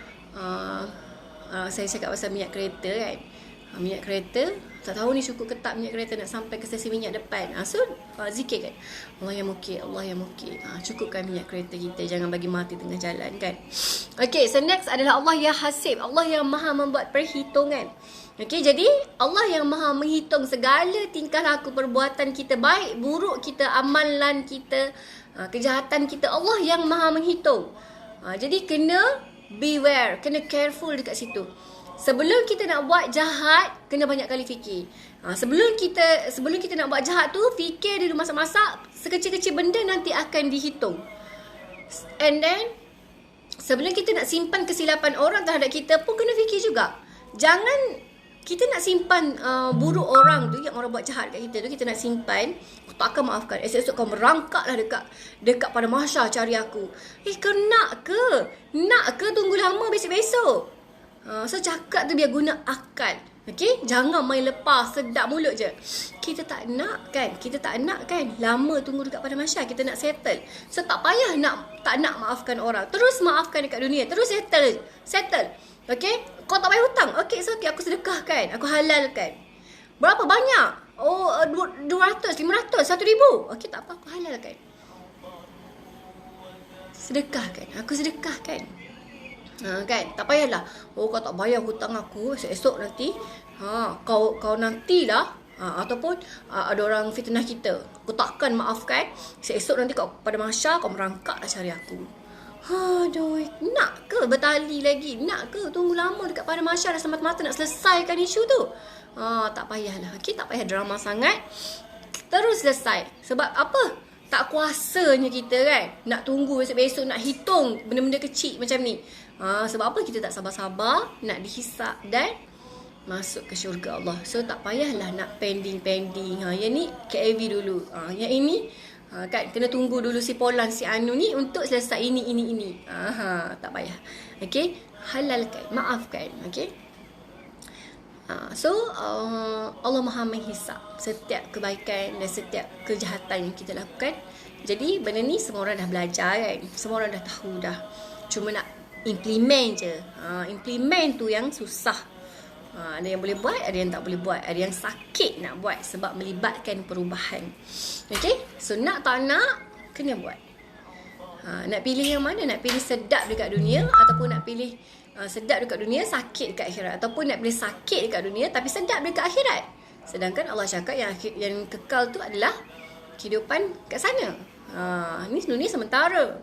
saya cakap pasal minyak kereta kan. Minyak kereta, tak tahu ni cukup ke tak minyak kereta nak sampai ke stesen minyak depan. So zikir kan, Allah yang mukir, Allah yang mukir. Cukupkan minyak kereta kita, jangan bagi mati tengah jalan kan. Okay, so next adalah Allah yang hasib, Allah yang maha membuat perhitungan. Okay, jadi Allah yang maha menghitung segala tingkah laku perbuatan kita, baik buruk kita, amalan kita, kejahatan kita, Allah yang maha menghitung. Jadi kena beware, kena careful dekat situ. Sebelum kita nak buat jahat, kena banyak kali fikir. Sebelum kita nak buat jahat tu, fikir dulu masak-masak, sekecil-kecil benda nanti akan dihitung. And then sebelum kita nak simpan kesilapan orang terhadap kita pun kena fikir juga. Jangan kita nak simpan buruk orang tu, yang orang buat jahat kat kita tu, kita nak simpan, aku tak akan maafkan. Esok-esok kau merangkaklah dekat pada mahsyar cari aku. Kau nak ke? Nak ke tunggu lama besok-besok? So cakap tu biar guna akal. Okay, jangan main lepas sedap mulut je. Kita tak nak kan lama tunggu dekat pada mahsyar, kita nak settle. So tak payah tak nak maafkan orang, terus maafkan dekat dunia, terus settle. Okay, kau tak payah hutang, okay, so okay, aku sedekahkan, aku halalkan. Berapa banyak? 200, 500, 1,000. Okay, tak apa, aku halalkan. Aku sedekahkan. Kan, tak payahlah. Kau tak bayar hutang aku, esok nanti kau nantilah, ataupun ada orang fitnah kita, aku takkan maafkan, esok nanti kau pada mahsyar kau merangkaklah cari aku. Aduh, nak ke bertali lagi? Nak ke tunggu lama dekat pada mahsyar dah semata-mata nak selesaikan isu tu? Tak payahlah. Okay, tak payah drama sangat, terus selesai. Sebab apa? Tak kuasanya kita kan nak tunggu besok-besok, nak hitung benda-benda kecil macam ni. Sebab apa? Kita tak sabar-sabar nak dihisap dan masuk ke syurga Allah. So tak payahlah nak pending. Yang ni KAV dulu, yang ini kan kena tunggu dulu si Polan, si Anu ni untuk selesai ini. Tak payah. Okay, halalkan, maafkan. Okay. So Allah maha menghisap setiap kebaikan dan setiap kejahatan yang kita lakukan. Jadi benda ni semua orang dah belajar kan, semua orang dah tahu dah. Cuma nak implement je. Implement tu yang susah. Ada yang boleh buat, ada yang tak boleh buat, ada yang sakit nak buat sebab melibatkan perubahan. Okay, so nak tak nak kena buat. Nak pilih yang mana? Nak pilih sedap dekat dunia, ataupun nak pilih sedap dekat dunia, sakit dekat akhirat, ataupun nak pilih sakit dekat dunia tapi sedap dekat akhirat. Sedangkan Allah cakap yang kekal tu adalah kehidupan kat sana. Ni dunia sementara.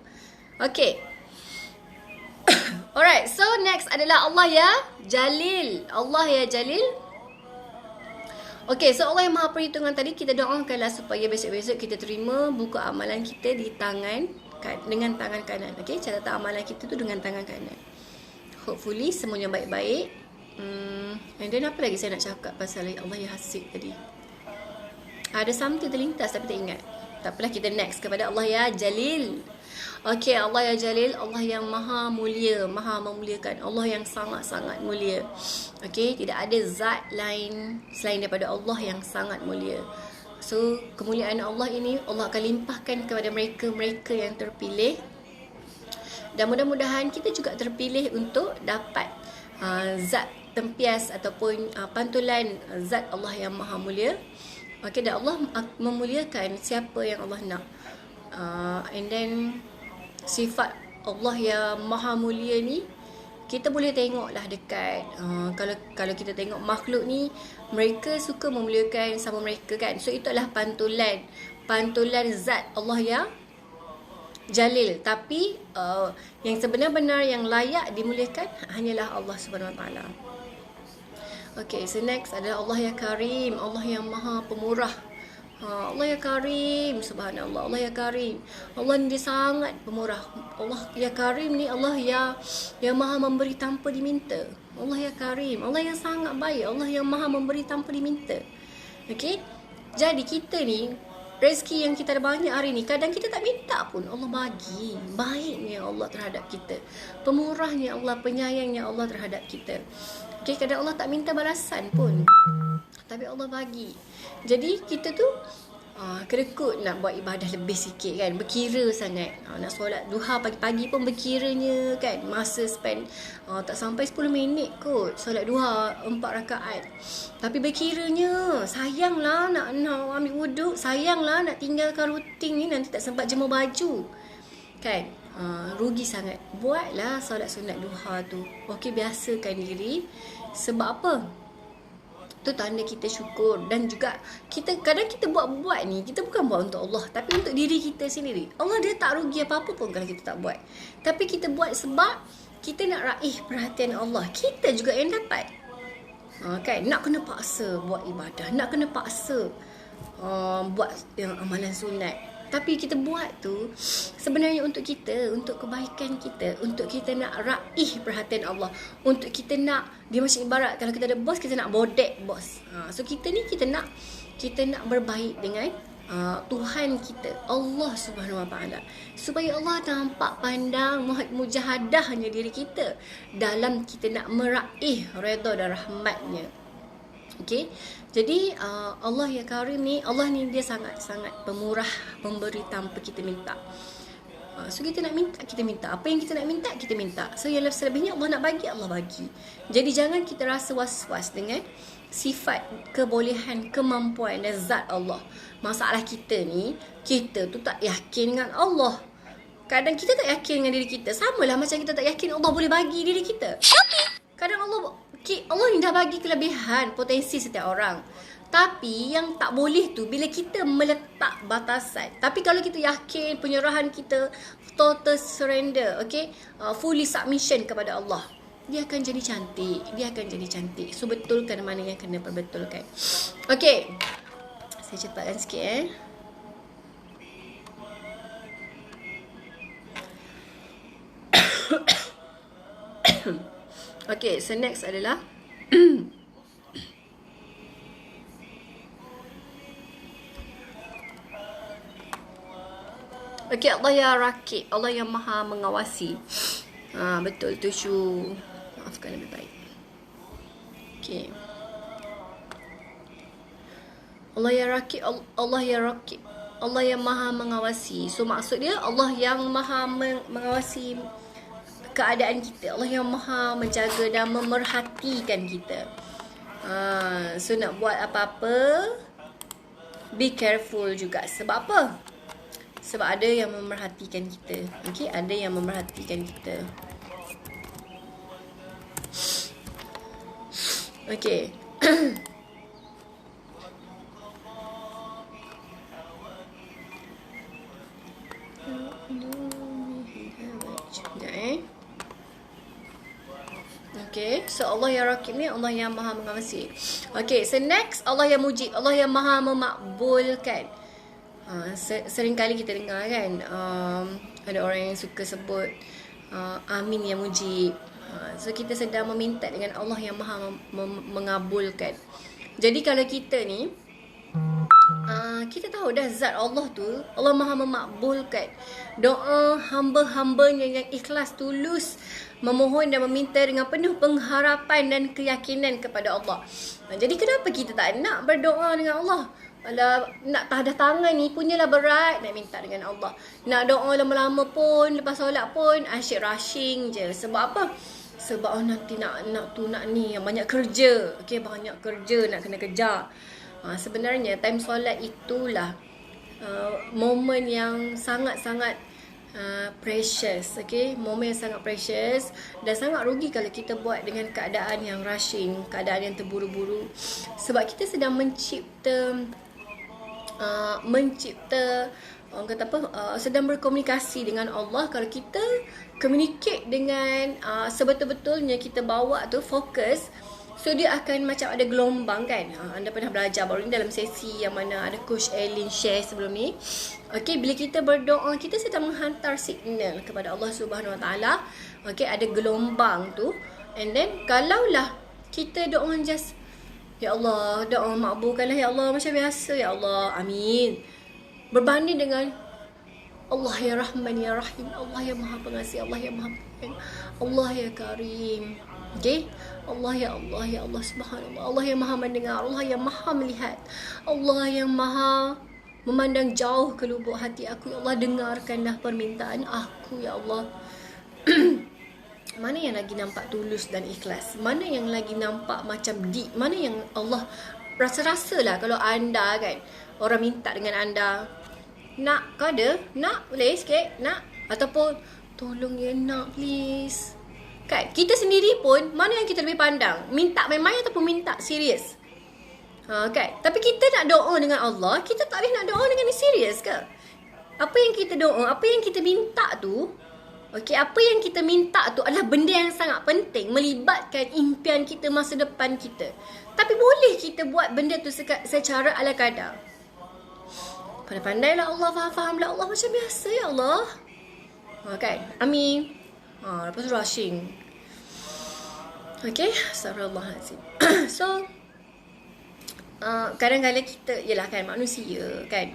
Okay. Alright, so next adalah Allah ya Jalil. Allah ya Jalil. Okay, so Allah yang maha perhitungan tadi, kita doakanlah supaya besok-besok kita terima buku amalan kita di tangan, dengan tangan kanan. Okay, catatan amalan kita tu dengan tangan kanan. Hopefully semuanya baik-baik. And then apa lagi saya nak cakap pasal Allah yang hasib tadi? Ada something terlintas tapi tak ingat. Tak apalah, kita next kepada Allah ya Jalil. Okay, Allah ya Jalil, Allah yang maha mulia, maha memuliakan, Allah yang sangat-sangat mulia. Okay, tidak ada zat lain selain daripada Allah yang sangat mulia. So kemuliaan Allah ini Allah akan limpahkan kepada mereka yang terpilih. Dan mudah-mudahan kita juga terpilih untuk dapat zat tempias ataupun pantulan zat Allah yang maha mulia. Okay, dan Allah memuliakan siapa yang Allah nak. And then sifat Allah yang maha mulia ni kita boleh tengoklah dekat kalau kita tengok makhluk ni, mereka suka memuliakan sama mereka kan. So itu adalah pantulan zat Allah yang Jalil. Tapi yang sebenar-benar yang layak dimuliakan hanyalah Allah Subhanahu Wa Taala. Okay, so next adalah Allah yang Karim, Allah yang maha pemurah. Allah yang Karim, subhanallah, Allah yang Karim. Allah ni dia sangat pemurah. Allah yang Karim ni Allah yang maha memberi tanpa diminta. Allah yang Karim, Allah yang sangat baik, Allah yang maha memberi tanpa diminta. Okay, jadi kita ni rezeki yang kita ada banyak hari ni, kadang kita tak minta pun Allah bagi. Baiknya Allah terhadap kita, pemurahnya Allah, penyayangnya Allah terhadap kita. Okay, kadang Allah tak minta balasan pun, tapi Allah bagi. Jadi kita tu kedekut nak buat ibadah lebih sikit kan, berkira sangat. Nak solat duha pagi-pagi pun berkiranya kan, masa spend tak sampai 10 minit kot solat duha 4 rakaat. Tapi berkiranya sayanglah nak ambil wuduk, sayanglah nak tinggalkan rutin ni, nanti tak sempat jemur baju kan. Rugi sangat. Buatlah solat sunat duha tu. Okey, biasakan diri. Sebab apa? Tu tanda kita syukur. Dan juga kita kadang kita buat ni, kita bukan buat untuk Allah, tapi untuk diri kita sendiri. Allah dia tak rugi apa-apa pun kalau kita tak buat. Tapi kita buat sebab kita nak raih perhatian Allah. Kita juga yang dapat. Kan, nak kena paksa buat ibadah, nak kena paksa buat yang amalan sunat. Tapi kita buat tu sebenarnya untuk kita, untuk kebaikan kita, untuk kita nak raih perhatian Allah, untuk kita nak, dia macam ibarat kalau kita ada bos, kita nak bodek bos. So kita ni kita nak berbaik dengan Tuhan kita, Allah Subhanahu Wa Taala, supaya Allah nampak pandang mujahadahnya diri kita dalam kita nak meraih redha dan rahmatnya. Okey. Jadi Allah ya Karim ni, Allah ni dia sangat-sangat pemurah, pemberi tanpa kita minta. So kita nak minta, kita minta. Apa yang kita nak minta, kita minta. So yang selebihnya Allah nak bagi, Allah bagi. Jadi jangan kita rasa was-was dengan sifat, kebolehan, kemampuan dan zat Allah. Masalah kita ni, kita tu tak yakin dengan Allah. Kadang kita tak yakin dengan diri kita. Samalah macam kita tak yakin Allah boleh bagi diri kita. Kadang Allah ni dah bagi kelebihan, potensi setiap orang. Tapi yang tak boleh tu bila kita meletak batasan. Tapi kalau kita yakin, penyerahan kita total surrender, okay, fully submission kepada Allah, dia akan jadi cantik. Dia akan jadi cantik. So betulkan mana yang kena perbetulkan. Okay, saya cepatkan sikit Okay, so next adalah okay, Allah yang rakib, Allah yang maha mengawasi. Betul tu Syu. Maafkan lebih baik. Okay, Allah yang rakib, Allah yang rakib, Allah yang maha mengawasi. So maksud dia Allah yang maha mengawasi keadaan kita, Allah yang maha menjaga dan memerhatikan kita. So nak buat apa-apa, be careful juga. Sebab apa? Sebab ada yang memerhatikan kita. Okay, ada yang memerhatikan kita. Okay. Okay, so Allah yang rakib ni Allah yang maha mengawasi. Okay, so next Allah yang mujib, Allah yang maha memakbulkan. Sering kali kita dengar kan, ada orang yang suka sebut amin yang mujib. So kita sedang meminta dengan Allah yang maha mengabulkan. Jadi kalau kita ni kita tahu dah zat Allah tu, Allah maha memakbulkan doa hamba-hambanya yang ikhlas, tulus memohon dan meminta dengan penuh pengharapan dan keyakinan kepada Allah. Jadi kenapa kita tak nak berdoa dengan Allah? Alah, nak tadah tangan ni punyalah berat nak minta dengan Allah. Nak doa lama-lama pun, lepas solat pun asyik rushing je. Sebab apa? Sebab nanti nak ni banyak kerja. Okay, banyak kerja nak kena kejar. Sebenarnya time solat itulah momen yang sangat-sangat precious, okay, momen yang sangat precious. Dan sangat rugi kalau kita buat dengan keadaan yang rushing, keadaan yang terburu-buru. Sebab kita sedang mencipta orang kata apa, sedang berkomunikasi dengan Allah. Kalau kita communicate dengan sebetul-betulnya, kita bawa tu fokus, so dia akan macam ada gelombang kan. Anda pernah belajar baru ni dalam sesi yang mana ada Coach Eileen share sebelum ni. Okay, bila kita berdoa, kita sedang menghantar signal kepada Allah Subhanahu Wa Taala. Okay, ada gelombang tu. And then kalaulah kita doa just, ya Allah, doa makbulkanlah ya Allah macam biasa, ya Allah, amin, berbanding dengan Allah ya Rahman ya Rahim, Allah yang Maha Pengasih, Allah yang Maha Penyayang, Allah ya Karim. Okay, Allah ya Allah, ya Allah, subhanallah, Allah yang Maha Mendengar, Allah yang Maha Melihat, Allah yang Maha memandang jauh ke lubuk hati aku. Ya Allah, dengarkanlah permintaan aku, ya Allah. Mana yang lagi nampak tulus dan ikhlas? Mana yang lagi nampak macam deep? Mana yang Allah rasa-rasalah kalau anda kan, orang minta dengan anda, nak kau ada? Nak boleh sikit? Nak? Ataupun tolong ya nak please. Kan? Kita sendiri pun mana yang kita lebih pandang? Minta main-main ataupun minta serius? Kan? Tapi kita nak doa dengan Allah, kita tak boleh nak doa dengan serius ke? Apa yang kita doa, apa yang kita minta tu, okey, apa yang kita minta tu adalah benda yang sangat penting, melibatkan impian kita, masa depan kita. Tapi boleh kita buat benda tu secara ala kadar. Pandai-pandailah Allah, faham-fahamlah Allah macam biasa, ya Allah. Kan? Amin. Lepas tu rushing. Okey, astagfirullahalazim. So, kadang-kadang kita, yelah kan, manusia kan,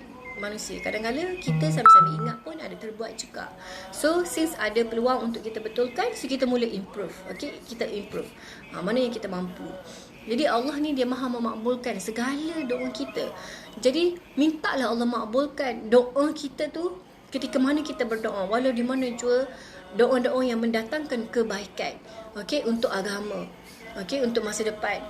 kadang-kadang kita sambil-sambil ingat pun ada terbuat juga. So since ada peluang untuk kita betulkan, so kita mula improve. Okay, kita improve mana yang kita mampu. Jadi Allah ni dia maha memakbulkan segala doa kita. Jadi mintalah Allah makbulkan doa kita tu ketika mana kita berdoa, walau di mana jua, doa-doa yang mendatangkan kebaikan, okay, untuk agama, okay, untuk masa depan.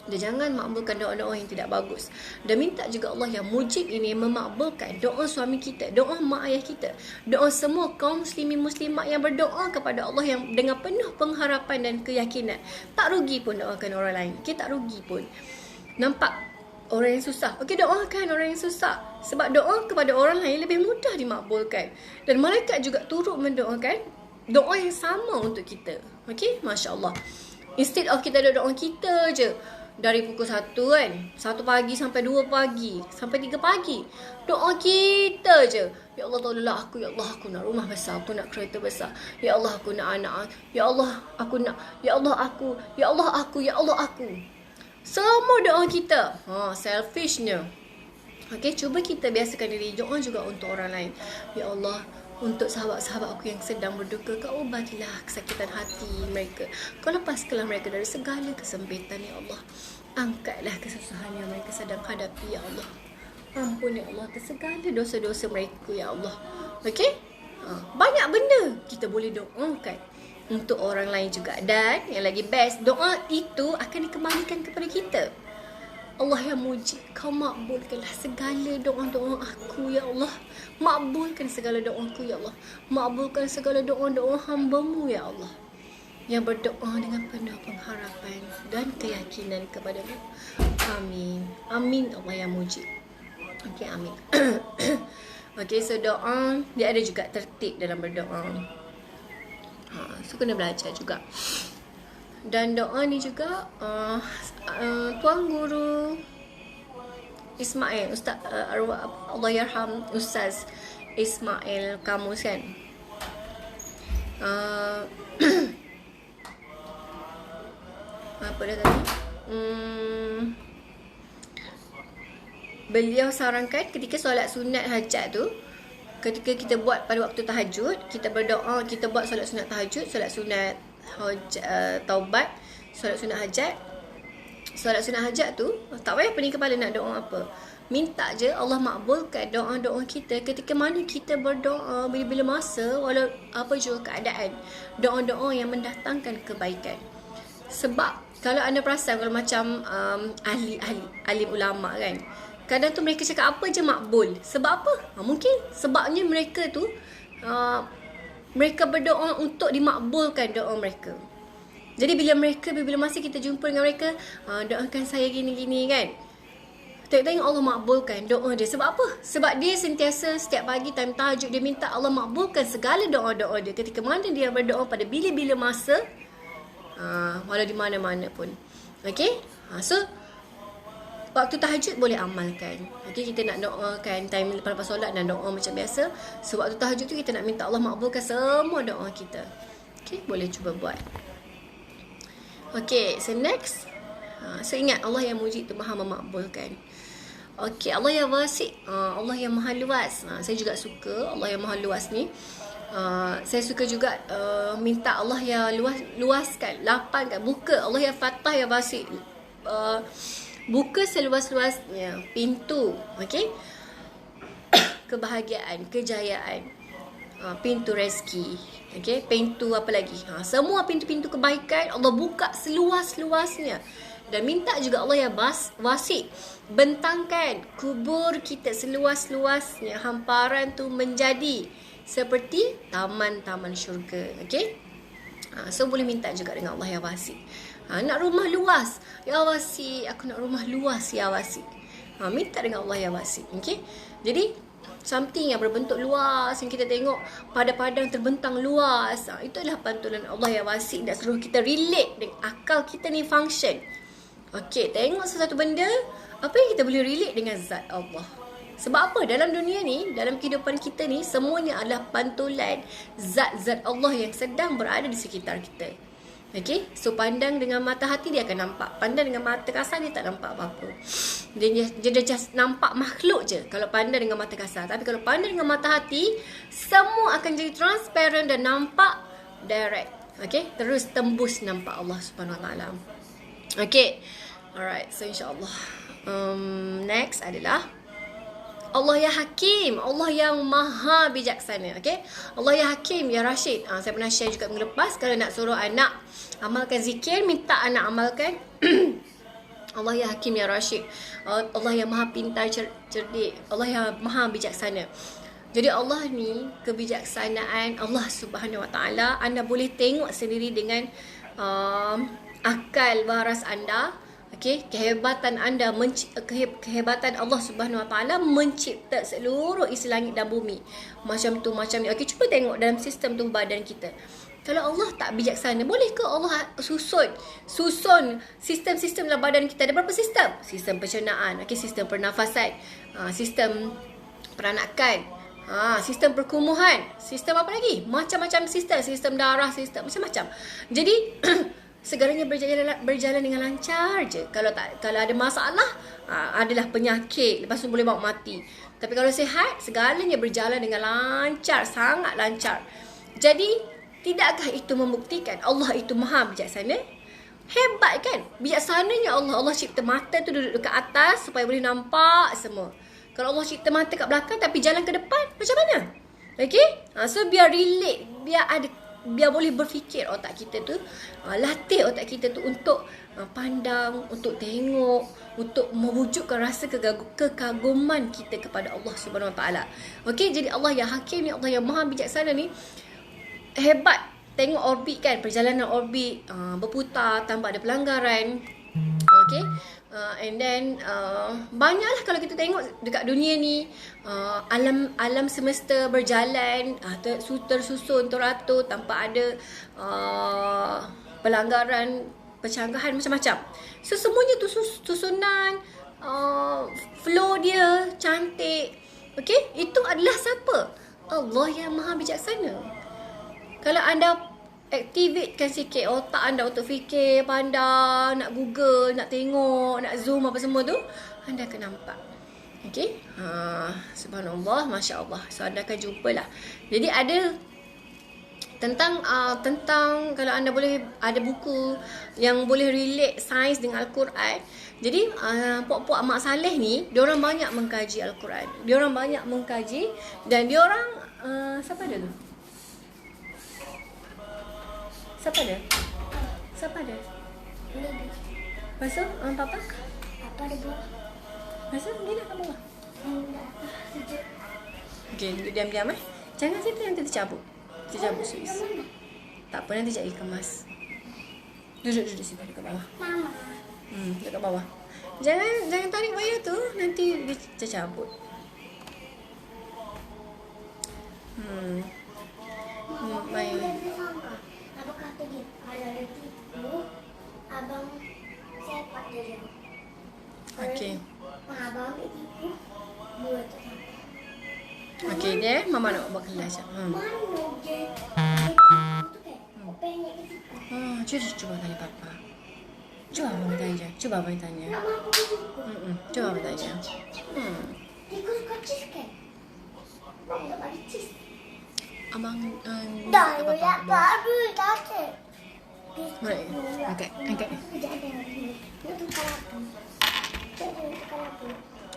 Dia jangan makbulkan doa-doa yang tidak bagus. Dan minta juga Allah yang mujib ini memakbulkan doa suami kita, doa mak ayah kita, doa semua kaum muslimin muslimat yang berdoa kepada Allah yang dengan penuh pengharapan dan keyakinan. Tak rugi pun doakan orang lain. Kita tak rugi pun. Nampak orang yang susah, okey, doakan orang yang susah. Sebab doa kepada orang lain lebih mudah dimakbulkan. Dan malaikat juga turut mendoakan doa yang sama untuk kita. Okey, Masya Allah. Instead of kita doa kita je dari pukul 1 kan, 1 pagi sampai 2 pagi, sampai 3 pagi, doa kita je. Ya Allah, tolonglah aku. Ya Allah, aku nak rumah besar, aku nak kereta besar. Ya Allah, aku nak anak. Ya Allah, aku nak. Ya Allah, aku. Ya Allah, aku. Ya Allah, aku. Semua doa kita selfishnya. Okay, cuba kita biasakan diri doa juga untuk orang lain. Ya Allah, untuk sahabat-sahabat aku yang sedang berduka, kau ubatilah kesakitan hati mereka. Kau lepaskanlah mereka dari segala kesempitan, ya Allah. Angkatlah kesusahan yang mereka sedang hadapi, ya Allah. Ampun, ya Allah, atas segala dosa-dosa mereka, ya Allah. Okey? Banyak benda kita boleh doakan untuk orang lain juga. Dan yang lagi best, doa itu akan dikembalikan kepada kita. Allah yang mujib, kau makbulkanlah segala doa-doa aku, ya Allah. Makbulkan segala doaku, ya Allah. Makbulkan segala doa-doa hamba-Mu, ya Allah, yang berdoa dengan penuh pengharapan dan keyakinan kepadamu. Amin. Amin, Allah yang mujib. Okey, amin. Okey, so doa, dia ada juga tertib dalam berdoa. So kena belajar juga. Dan doa ni juga Tuan Guru Ismail, Ustaz Allah yarham Ustaz Ismail Kamus kan, apa dah tadi, beliau sarankan ketika solat sunat hajat tu, ketika kita buat pada waktu tahajud, kita berdoa, kita buat solat sunat tahajud, solat sunat taubat, solat sunat hajat. Solat sunat hajat tu tak payah pening kepala nak doa apa. Minta je Allah makbulkan doa-doa kita ketika mana kita berdoa, bila-bila masa, walau apa jua keadaan. Doa-doa yang mendatangkan kebaikan. Sebab kalau anda perasan, kalau macam alim ulama kan, kadang tu mereka cakap apa je makbul. Sebab apa? Mungkin sebabnya mereka tu mereka berdoa untuk dimakbulkan doa mereka. Jadi bila masa kita jumpa dengan mereka, doakan saya gini-gini kan, tengok Allah makbulkan doa dia. Sebab apa? Sebab dia sentiasa setiap pagi time tahajud, dia minta Allah makbulkan segala doa-doa dia ketika mana dia berdoa pada bila-bila masa, walau di mana-mana pun. Okay, so waktu tahajud boleh amalkan. Okay, kita nak doakan time lepas solat dan doa macam biasa. So waktu tahajud tu kita nak minta Allah makbulkan semua doa kita. Okay, boleh cuba buat. Okay, so next, so ingat Allah yang mujib tu maha memakbulkan. Okay, Allah yang wasi', Allah yang maha luas. Saya juga suka Allah yang maha luas ni. Saya suka juga minta Allah yang luaskan, lapangkan, buka. Allah yang fatah yang wasi', Buka seluas-luasnya pintu, okey? Kebahagiaan, kejayaan, pintu rezeki, okey? Pintu apa lagi? Semua pintu-pintu kebaikan Allah buka seluas-luasnya. Dan minta juga Allah yang wasi, bentangkan kubur kita seluas-luasnya, hamparan tu menjadi seperti taman-taman syurga, okey? So boleh minta juga dengan Allah yang wasi. Nak rumah luas, ya wasi, aku nak rumah luas ya wasi. Minta dengan Allah yang wasi, okey? Jadi something yang berbentuk luas yang kita tengok pada padang terbentang luas, itu adalah pantulan Allah yang wasi. Dan suruh kita relate dengan akal kita ni function. Okey, tengok sesuatu benda, apa yang kita boleh relate dengan zat Allah. Sebab apa? Dalam dunia ni, dalam kehidupan kita ni, semuanya adalah pantulan zat-zat Allah yang sedang berada di sekitar kita. Okey, so pandang dengan mata hati dia akan nampak. Pandang dengan mata kasar dia tak nampak apa-apa. Dia just nampak makhluk je kalau pandang dengan mata kasar. Tapi kalau pandang dengan mata hati, semua akan jadi transparent dan nampak direct. Okey, terus tembus nampak Allah Subhanahu Wa Taala. Okey. Alright, so insya-Allah. Next adalah Allah yang Hakim, Allah yang Maha Bijaksana, okey? Allah yang Hakim, ya Rashid. Saya pernah share juga minggu lepas, kalau nak suruh anak amalkan zikir, minta anak amalkan Allah yang Hakim, ya Rashid. Allah yang Maha Pintar, cerdik, Allah yang Maha Bijaksana. Jadi Allah ni, kebijaksanaan Allah Subhanahu Wa Taala, anda boleh tengok sendiri dengan akal waras anda. Okey, kehebatan anda, kehebatan Allah Subhanahu Wa Taala mencipta seluruh isi langit dan bumi. Macam tu, macam ni. Okey, cuba tengok dalam sistem tubuh badan kita. Kalau Allah tak bijaksana, boleh ke Allah susun sistem-sistem dalam badan kita? Ada berapa sistem? Sistem pencernaan, okey, sistem pernafasan, sistem peranakan, sistem perkumuhan, sistem apa lagi? Macam-macam sistem darah, sistem macam-macam. Jadi segalanya berjalan dengan lancar je. Kalau ada masalah, adalah penyakit, lepas tu boleh bawa mati. Tapi kalau sihat, segalanya berjalan dengan lancar, sangat lancar. Jadi, tidakkah itu membuktikan Allah itu Maha Bijaksana? Hebat kan? Bijaksananya Allah. Allah cipta mata tu duduk dekat atas supaya boleh nampak semua. Kalau Allah cipta mata kat belakang tapi jalan ke depan, macam mana? Okay? So biar relate, biar boleh berfikir otak kita tu, latih otak kita tu untuk pandang, untuk tengok, untuk mewujudkan rasa kekaguman kita kepada Allah Subhanahu Wa Taala. Okey, jadi Allah yang Hakim ni, Allah yang Maha Bijaksana ni hebat. Tengok orbit kan, perjalanan orbit berputar tanpa ada pelanggaran. Okey. And then banyaklah kalau kita tengok dekat dunia ni, alam semesta berjalan tersusun teratur tanpa ada pelanggaran, pencanggahan macam-macam. So semuanya tu susunan, flow dia cantik. Okey, itu adalah siapa? Allah yang Maha Bijaksana. Kalau anda aktifkan sikit otak anda untuk fikir, pandang, nak google, nak tengok, nak zoom apa semua tu, anda akan nampak. Okey? Subhanallah, masya-Allah. So anda akan jumpalah. Jadi ada tentang kalau anda boleh ada buku yang boleh relate sains dengan Al-Quran. Jadi puak-puak Mak Saleh ni, diorang banyak mengkaji Al-Quran. Diorang banyak mengkaji dan diorang siapa dia tu? Siapa dia? Lepas tu, Papa? Papa ada bawah. Lepas tu, dia nak kat bawah? Okay, duduk diam-diam Jangan situ nanti tercabut. Tercabut Suis. Tak apa, nanti jadi kemas. Duduk situ dekat bawah. Mama. Dekat bawah. Jangan tarik wayar tu, nanti dia tercabut. Main. Abang kata dia, ada tipu, abang sepak dia. Okey. Abang ambil tipu, dua tu. Okey, dia Mama nak buat kelas. Mana dia? Itu kan? Pendek ke tipu? Cuba tanya Papa. Cuba abang tanya. Nak mampu ke tipu? Cuba abang tanya. Tikus kecil kan? Tak ada cheese. Abang Dah, ya, baru dah cek. Angkat. Dia tukar aku. tekan aku.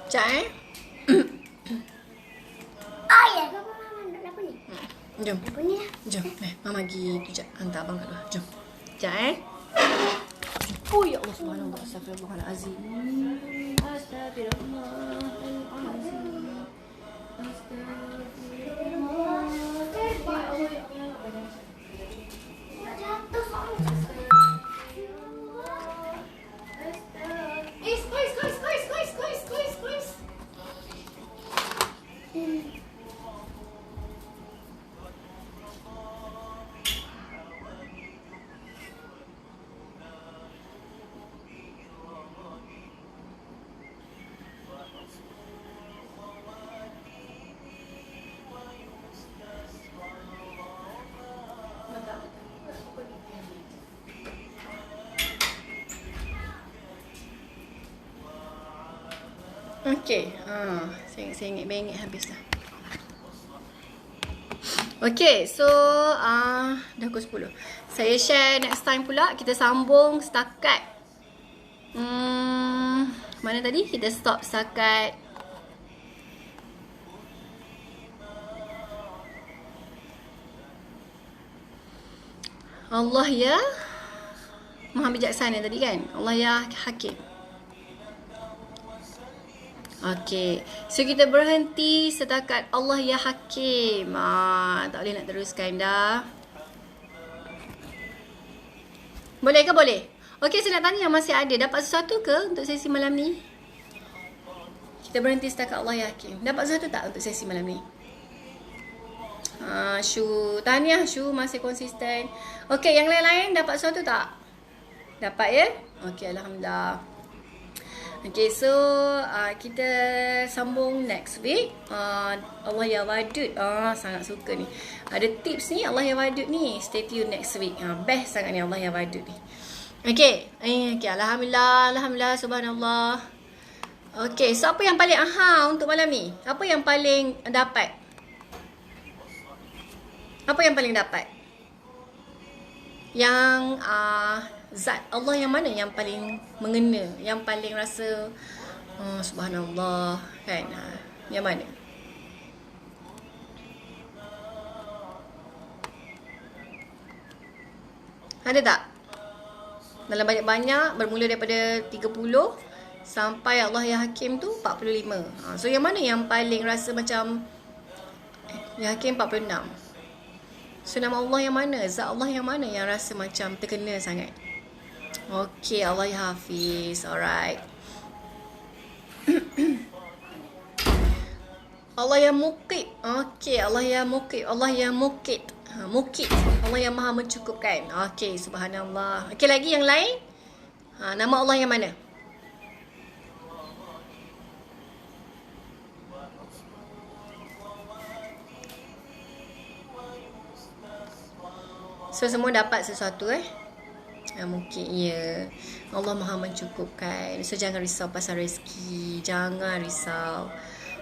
Sekejap Ayah, kau mama nak apa ni? Jom. Apa ni lah? Jom. Mama pergi kejap hantar abang kat luar. Jom. Sekejap Oh ya Allah subhanallah. Astagfirullahalazim. Astagfirullahalazim. Jatuh soalnya. Okey. Saya ingat bengek habis dah. Okey, so dah pukul 10. Saya share next time pula. Kita sambung setakat mana tadi? Kita stop setakat Allah ya Maha bijaksana tadi kan? Allah ya Hakim. Okey. So kita berhenti setakat Allah ya Hakim. Tak boleh nak teruskan dah. Boleh ke boleh? Okey, saya nak tanya yang masih ada. Dapat sesuatu ke untuk sesi malam ni? Kita berhenti setakat Allah ya Hakim. Dapat sesuatu tak untuk sesi malam ni? Shu. Tahniah Shu, masih konsisten. Okey, yang lain-lain dapat sesuatu tak? Dapat ya? Okey, Alhamdulillah. Okay, so kita sambung next week. Allah ya Wadud. Sangat suka ni. Ada tips ni Allah ya Wadud ni. Stay tune next week. Best sangat ni Allah ya Wadud ni. Okay. Okay, Alhamdulillah. Alhamdulillah. Subhanallah. Okay, so apa yang paling untuk malam ni? Apa yang paling dapat? Apa yang paling dapat? Yang zat Allah yang mana yang paling mengena, yang paling rasa subhanallah kan? Yang mana? Ada tak? Dalam banyak-banyak bermula daripada 30 sampai Allah yang Hakim tu 45. So yang mana yang paling rasa macam yang Hakim 46? So nama Allah yang mana? Zat Allah yang mana yang rasa macam terkena sangat? Okay, Allah ya Hafiz. Alright. Allah yang Muqit. Okay, Allah yang Muqit. Allah yang Muqit. Muqit. Allah yang Maha mencukupkan. Okay, subhanallah. Okay, lagi yang lain? Nama Allah yang mana? So semua dapat sesuatu mungkin ya. Allah Maha mencukupkan. So jangan risau pasal rezeki. Jangan risau.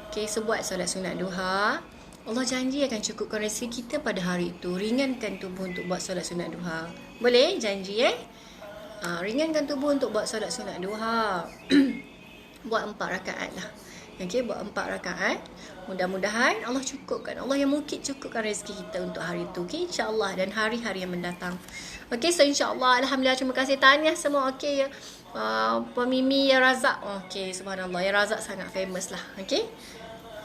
Okay, so buat solat sunat duha. Allah janji akan cukupkan rezeki kita pada hari itu. Ringankan tubuh untuk buat solat sunat duha. Boleh? Janji ringankan tubuh untuk buat solat sunat duha. Buat 4 rakaat lah. Okay, buat 4 rakaat. Mudah-mudahan Allah cukupkan. Allah yang mungkin cukupkan rezeki kita untuk hari itu. Okay, insyaAllah. Dan hari-hari yang mendatang. Okay, so insyaAllah. Alhamdulillah, terima kasih. Tahniah semua. Okay, Pemimi Ya Razak. Okay, subhanallah. Ya Razak sangat famous lah. Okay.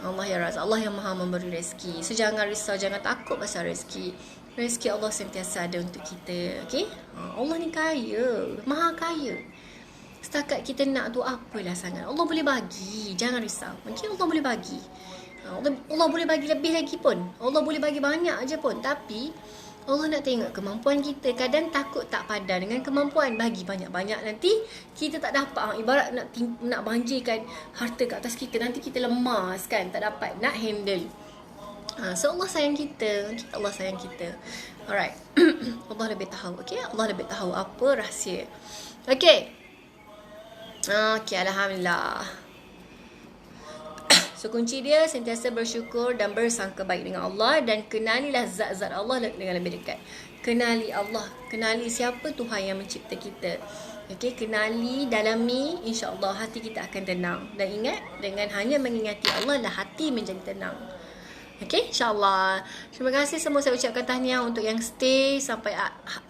Allah Ya Razak. Allah yang Maha memberi rezeki. So jangan risau. Jangan takut pasal rezeki. Rezeki Allah sentiasa ada untuk kita. Okay. Allah ni kaya. Maha kaya. Setakat kita nak tu apalah sangat. Allah boleh bagi. Jangan risau. Okay, Allah boleh bagi. Allah boleh bagi lebih lagi pun. Allah boleh bagi banyak aja pun. Tapi Allah nak tengok kemampuan kita. Kadang takut tak padan dengan kemampuan. Bagi banyak-banyak. Nanti kita tak dapat. Ibarat nak banjirkan harta kat atas kita. Nanti kita lemas kan. Tak dapat nak handle. So Allah sayang kita. Okay? Allah sayang kita. Alright. Allah lebih tahu. Okay? Allah lebih tahu apa rahsia. Okay. Okay, Alhamdulillah. So kunci dia sentiasa bersyukur dan bersangka baik dengan Allah, dan kenalilah zat-zat Allah dengan lebih dekat. Kenali Allah, kenali siapa Tuhan yang mencipta kita. Okey, kenali, dalami, insya-Allah hati kita akan tenang. Dan ingat, dengan hanya mengingati Allah lah hati menjadi tenang. Okey, insya-Allah. Terima kasih semua, saya ucapkan tahniah untuk yang stay sampai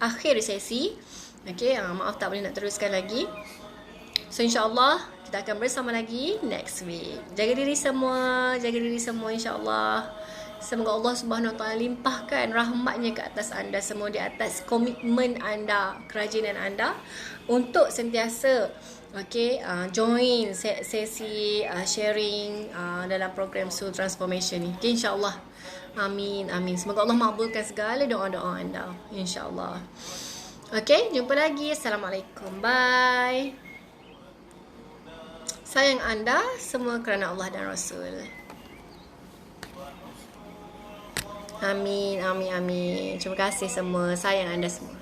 akhir sesi. Okey, maaf tak boleh nak teruskan lagi. So insya-Allah kita akan bersama lagi next week. Jaga diri semua insya-Allah. Semoga Allah Subhanahu Wa Taala limpahkan rahmatnya ke atas anda semua, di atas komitmen anda, kerajinan anda untuk sentiasa join sesi sharing dalam program Soul Transformation ni. Okay, insya-Allah. Amin. Semoga Allah makbulkan segala doa-doa anda, insya-Allah. Okay, jumpa lagi. Assalamualaikum. Bye. Sayang anda semua kerana Allah dan Rasul. Amin. Terima kasih semua. Sayang anda semua.